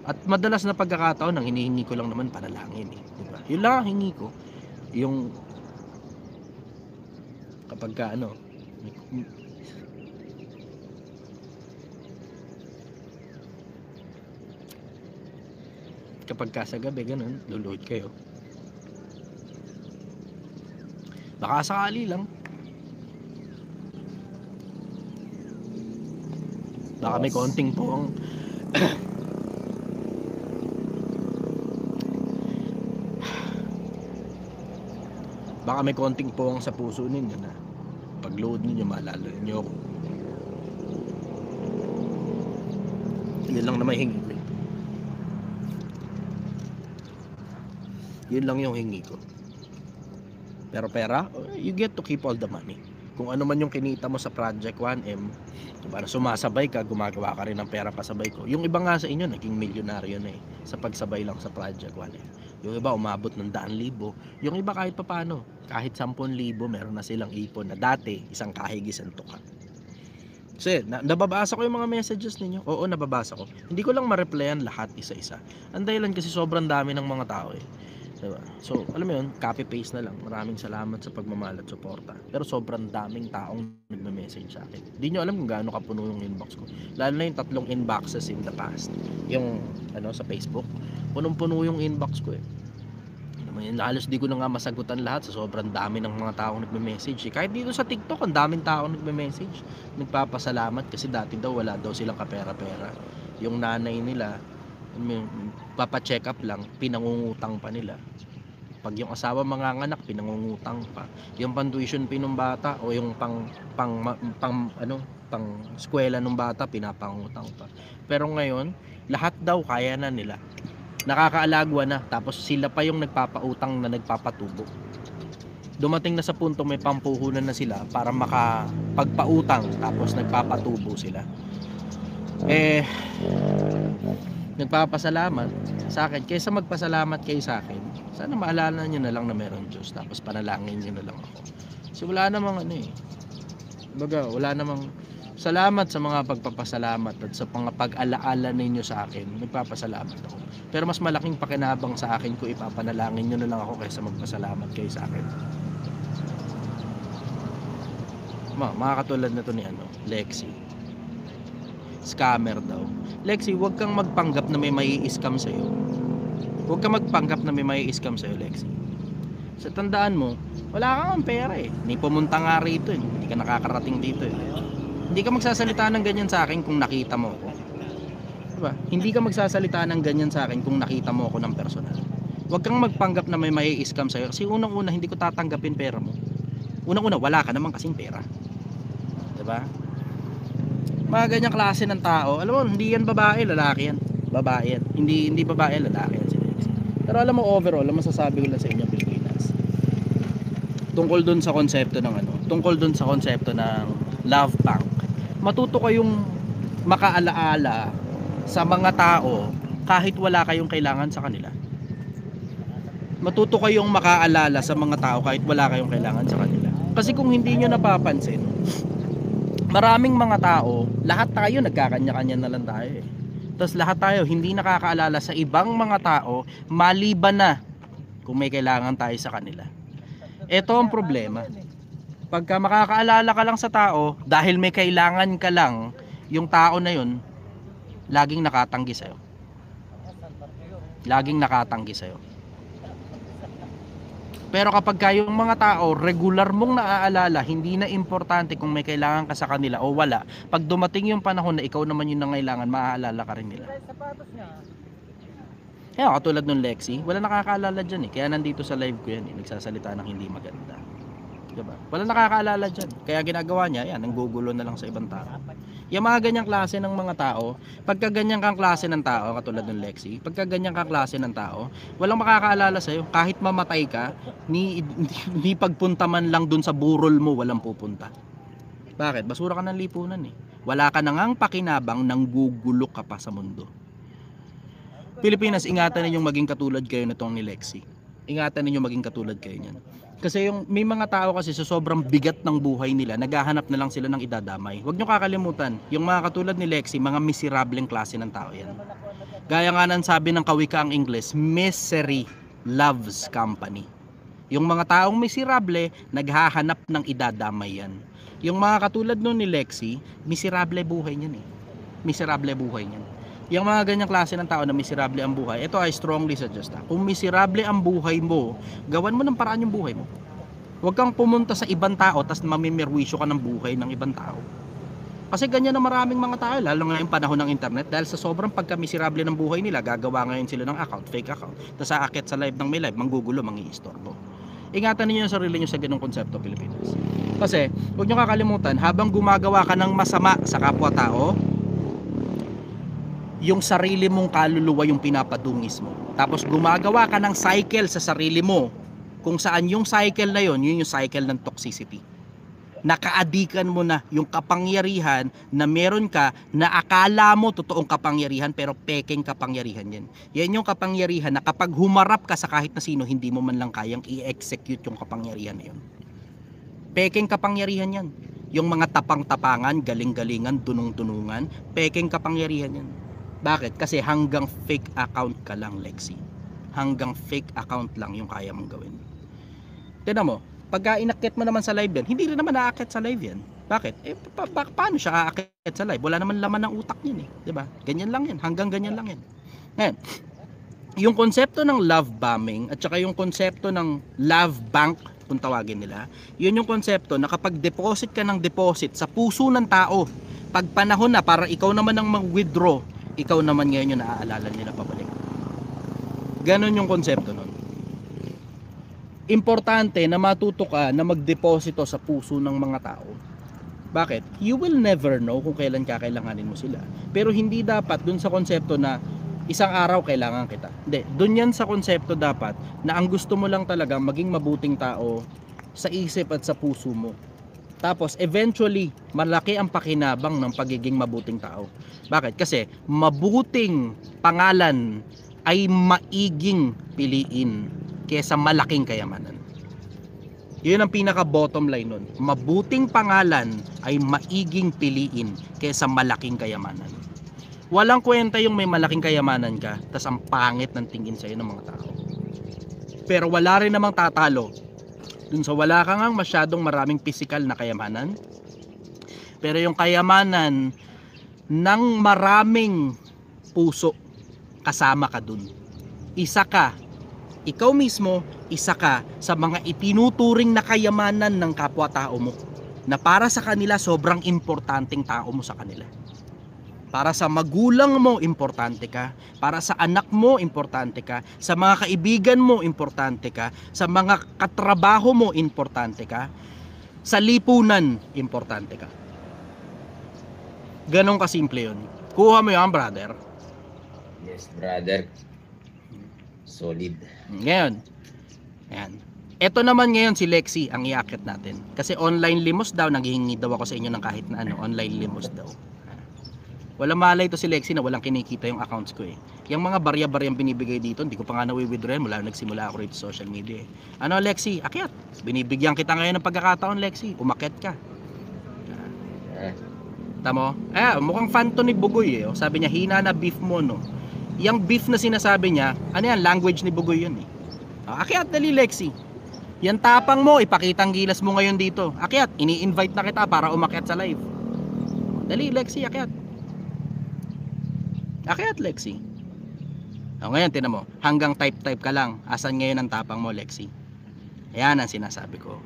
At madalas na pagkakataon, ang hinihingi ko lang naman panalangin eh. Diba? Yun lang ang hingi ko. Yung kapag ka ano, kapag ka sa gabi ganun, luluhod kayo. Baka sakali lang. Baka may konting poong baka may konting poong sa puso ninyo na pag load ninyo maalala ninyo ako. Yun lang na may hingi ko. Yun lang yung hingi ko. Pero pera, you get to keep all the money. Kung ano man yung kinita mo sa Project 1M, para sumasabay ka, gumagawa ka rin ng pera pasabay ko. Yung iba nga sa inyo, naging milyonaryo na eh, sa pagsabay lang sa Project 1M. Yung iba, umabot ng 100,000. Yung iba kahit papano, kahit 10,000, meron na silang ipon na dati, isang kahig, isang tuka. Kasi nababasa ko yung mga messages ninyo. Oo, nababasa ko. Hindi ko lang ma-replyan lahat isa-isa. Ang dahilan kasi sobrang dami ng mga tao eh. Diba? So, alam mo yun, copy-paste na lang. Maraming salamat sa pagmamahal at suporta. Pero sobrang daming taong nagme-message sa akin. Hindi nyo alam kung gaano kapuno yung inbox ko. Lalo na yung 3 inboxes in the past. Yung sa Facebook. Punong-puno yung inbox ko eh. Halos di ko na nga masagutan lahat sa sobrang dami ng mga taong nagme-message. Kahit dito sa TikTok, ang daming taong nagme-message. Nagpapasalamat kasi dati daw wala daw silang kapera-pera. Yung nanay nila, papa-check up lang, pinangungutang pa nila. Pag yung asawa manganganak, pinangungutang pa. Yung pang-tuition fee ng bata o yung pang eskwela ng bata, pinapangutang pa. Pero ngayon, lahat daw kaya na nila. Nakakaalagwa na, tapos sila pa yung nagpapautang na nagpapatubo. Dumating na sa punto may pampuhunan na sila para makapagpautang, tapos nagpapatubo sila. Nagpapasalamat sa akin. Kaysa magpasalamat kayo sa akin, sana maalala nyo na lang na meron Diyos, tapos panalangin nyo na lang ako. Kasi wala namang wala namang salamat sa mga pagpapasalamat at sa mga pag-alaala ninyo sa akin. Nagpapasalamat ako. Pero mas malaking pakinabang sa akin kung ipapanalangin nyo na lang ako kaysa magpasalamat kayo sa akin. Mga katulad na to ni Lexi. Scammer daw. Lexi, huwag kang magpanggap na may mai-scam sa'yo. Huwag kang magpanggap na may mai-scam sa'yo, Lexi. Sa tandaan mo, wala kang pera eh. Hindi pumunta nga rito eh. Hindi ka nakakarating dito eh. Hindi ka magsasalita ng ganyan sa akin kung nakita mo ako. Diba? Hindi ka magsasalita ng ganyan sa akin kung nakita mo ako ng personal. Huwag kang magpanggap na may mai-scam sa'yo. Kasi unang-una, hindi ko tatanggapin pera mo. Unang-una, wala ka naman kasing pera. Diba? Mga ganyang klase ng tao, alam mo, hindi yan babae, lalaki yan. Babae yan. Hindi babae, lalaki yan. Pero alam mo, overall, ang masasabi ko lang sa inyo, Pilipinas. Tungkol dun sa konsepto ng tungkol dun sa konsepto ng love bank. Matuto kayong makaalaala sa mga tao kahit wala kayong kailangan sa kanila. Matuto kayong makaalala sa mga tao kahit wala kayong kailangan sa kanila. Kasi kung hindi nyo napapansin, maraming mga tao, lahat tayo nagkakanya-kanya na lang tayo eh. Tapos lahat tayo hindi nakakaalala sa ibang mga tao maliban na kung may kailangan tayo sa kanila. Ito ang problema. Pagka makakaalala ka lang sa tao dahil may kailangan ka lang, yung tao na yun laging nakatanggi sa'yo. Laging nakatanggi sa'yo. Pero kapag yung mga tao regular mong naaalala, hindi na importante kung may kailangan ka sa kanila o wala. Pag dumating yung panahon na ikaw naman yung nangailangan, maaalala ka rin nila. Kaya katulad nung Lexi, wala nakakaalala dyan eh. Kaya nandito sa live ko yan eh, nagsasalita ng hindi maganda. Diba? Wala nakakaalala dyan. Kaya ginagawa niya, yan, nanggugulo na lang sa ibang tao. Yung mga ganyang klase ng mga tao, pagka ganyan kang klase ng tao, katulad ng Lexi, pagka ganyan kang klase ng tao, walang makakaalala sa'yo. Kahit mamatay ka, ni pagpunta man lang dun sa burol mo, walang pupunta. Bakit? Basura ka ng lipunan eh. Wala ka nang pakinabang, nang gugulo ka pa sa mundo. Pilipinas, ingatan ninyong maging katulad kayo nitong ni Lexi. Ingatan ninyong maging katulad kayo niyan. Kasi may mga tao kasi sa sobrang bigat ng buhay nila, naghahanap na lang sila ng idadamay. Huwag nyo kakalimutan, yung mga katulad ni Lexi, mga miserableng klase ng tao yan. Gaya nga ng sabi ng kawikaang Ingles, misery loves company. Yung mga taong miserable, naghahanap ng idadamay yan. Yung mga katulad nun ni Lexi, miserable buhay niyan eh. Miserable buhay niyan. Yung mga ganyang klase ng tao na miserable ang buhay, ito I strongly suggest kung miserable ang buhay mo, gawan mo ng paraan yung buhay mo. Huwag kang pumunta sa ibang tao tapos mamimerwisyo ka ng buhay ng ibang tao. Kasi ganyan na maraming mga tao, lalo ngayong panahon ng internet, dahil sa sobrang pagka-miserable ng buhay nila, gagawa ngayon sila ng account, fake account, tapos aakyat sa live ng may live, manggugulo, mangi-istorbo. Ingatan niyo yung sarili niyo sa ganung konsepto, Pilipinas. Kasi huwag niyo kakalimutan, habang gumagawa ka ng masama sa kapwa-tao, yung sarili mong kaluluwa yung pinapadungis mo. Tapos gumagawa ka ng cycle sa sarili mo. Kung saan yung cycle na yun yung cycle ng toxicity. Nakaadikan mo na yung kapangyarihan na meron ka na akala mo totoong kapangyarihan pero peking kapangyarihan yan. Yan yung kapangyarihan na kapag humarap ka sa kahit na sino, hindi mo man lang kayang i-execute yung kapangyarihan na yun. Peking kapangyarihan yan. Yung mga tapang-tapangan, galing-galingan, dunong-dunungan, peking kapangyarihan yan. Bakit? Kasi hanggang fake account ka lang, Lexi. Hanggang fake account lang yung kaya mong gawin. Tignan mo, pagka inakyat mo naman sa live yan, hindi rin naman naakyat sa live yan. Bakit? Paano siya aakyat sa live? Wala naman laman ng utak niyan eh. Diba? Ganyan lang yan. Hanggang ganyan lang yan. Ngayon, yung konsepto ng love bombing at saka yung konsepto ng love bank, kung tawagin nila, yun yung konsepto na kapag deposit ka ng deposit sa puso ng tao, pag panahon na para ikaw naman ang mag-withdraw, ikaw naman ngayon yung naaalala nila pabalik. Ganon yung konsepto nun. Importante na matuto ka na magdeposito sa puso ng mga tao. Bakit? You will never know kung kailan kakailanganin mo sila. Pero hindi dapat dun sa konsepto na isang araw kailangan kita. Hindi, dun yan sa konsepto dapat na ang gusto mo lang talaga maging mabuting tao sa isip at sa puso mo. Tapos eventually, malaki ang pakinabang ng pagiging mabuting tao. Bakit? Kasi mabuting pangalan ay maiging piliin kaysa malaking kayamanan. Yun ang pinaka bottom line nun. Mabuting pangalan ay maiging piliin kaysa malaking kayamanan. Walang kwenta yung may malaking kayamanan ka, tas ang pangit ng tingin sa'yo ng mga tao. Pero wala rin namang tatalo dun sa wala ka ngang masyadong maraming physical na kayamanan. Pero yung kayamanan ng maraming puso, kasama ka dun. Isa ka, ikaw mismo, isa ka sa mga itinuturing na kayamanan ng kapwa-tao mo, na para sa kanila sobrang importanteng tao mo sa kanila. Para sa magulang mo, importante ka. Para sa anak mo, importante ka. Sa mga kaibigan mo, importante ka. Sa mga katrabaho mo, importante ka. Sa lipunan, importante ka. Ganon kasimple yun. Kuha mo yan, brother. Yes, brother. Solid. Ngayon, ayan. Ito naman ngayon si Lexi ang iaakit natin. Kasi online limos daw, naghihingi daw ako sa inyo ng kahit na ano, online limos daw. Walang malay to si Lexi na walang kinikita yung accounts ko eh. Yung mga barya-baryang binibigay dito, hindi ko pa nga na-withdraw yan mula nagsimula ako rito sa social media eh. Ano Lexi? Akyat. Binibigyan kita ngayon ng pagkakataon Lexi. Umakyat ka. Tamo? Mukhang fan to ni Bugoy eh. Sabi niya, hina na beef mo no. Yung beef na sinasabi niya, ano yan? Language ni Bugoy yun eh. Akyat dali Lexi. Yan tapang mo, ipakitang gilas mo ngayon dito. Akyat, ini-invite na kita para umakyat sa live. Dali Lexi, akyat. Akyat Lexi. Ngayon tinan mo, hanggang type ka lang. Asan ngayon ang tapang mo Lexi? Ayan ang sinasabi ko.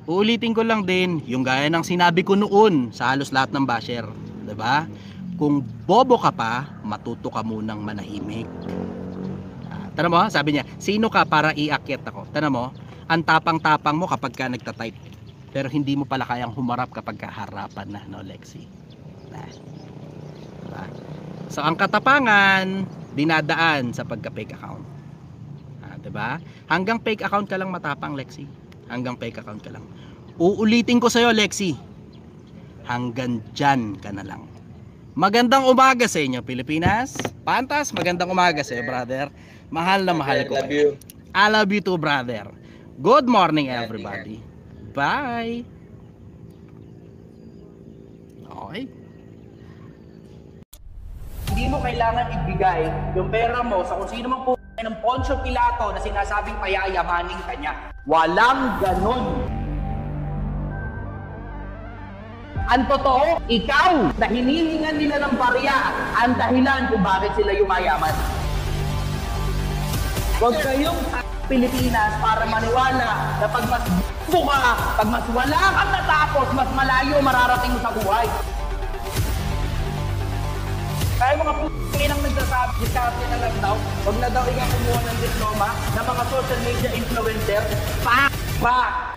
Uulitin ko lang din yung gaya ng sinabi ko noon sa halos lahat ng basher, 'di ba? Kung bobo ka pa, matuto ka munang manahimik. Tara mo, sabi niya, sino ka para iakyat ako? Tara mo, ang tapang-tapang mo kapag ka nagta-type. Pero hindi mo pala kayang humarap kapag kaharapan na, no Lexi? Diba? So ang katapangan dinadaan sa pagka-fake account. 'Di ba? Hanggang fake account ka lang matapang, Lexi. Hanggang fake account ka lang. Uulitin ko sa iyo, Lexi. Hanggang diyan ka na lang. Magandang umaga sa inyo, Pilipinas. Pantas, magandang umaga sa iyo, brother. Mahal na mahal ko. Love you. I love you too, brother. Good morning, everybody. Bye. Okay. Hindi mo kailangan ibigay yung pera mo sa kung sino mang ng Poncio Pilato na sinasabing payayamanin ka niya. Walang ganon. Ang totoo, ikaw na hinihingan nila ng barya ang dahilan kung bakit sila yumayaman. Huwag kayong Pilipinas para maniwala na pag mas buka, pag mas wala kang natapos, mas malayo mararating mo sa buhay. Kaya mga p***inang nagsasabi, diskarte na lang daw, huwag na daw ikaw kumuha ng diploma ng mga social media influencer. Pa!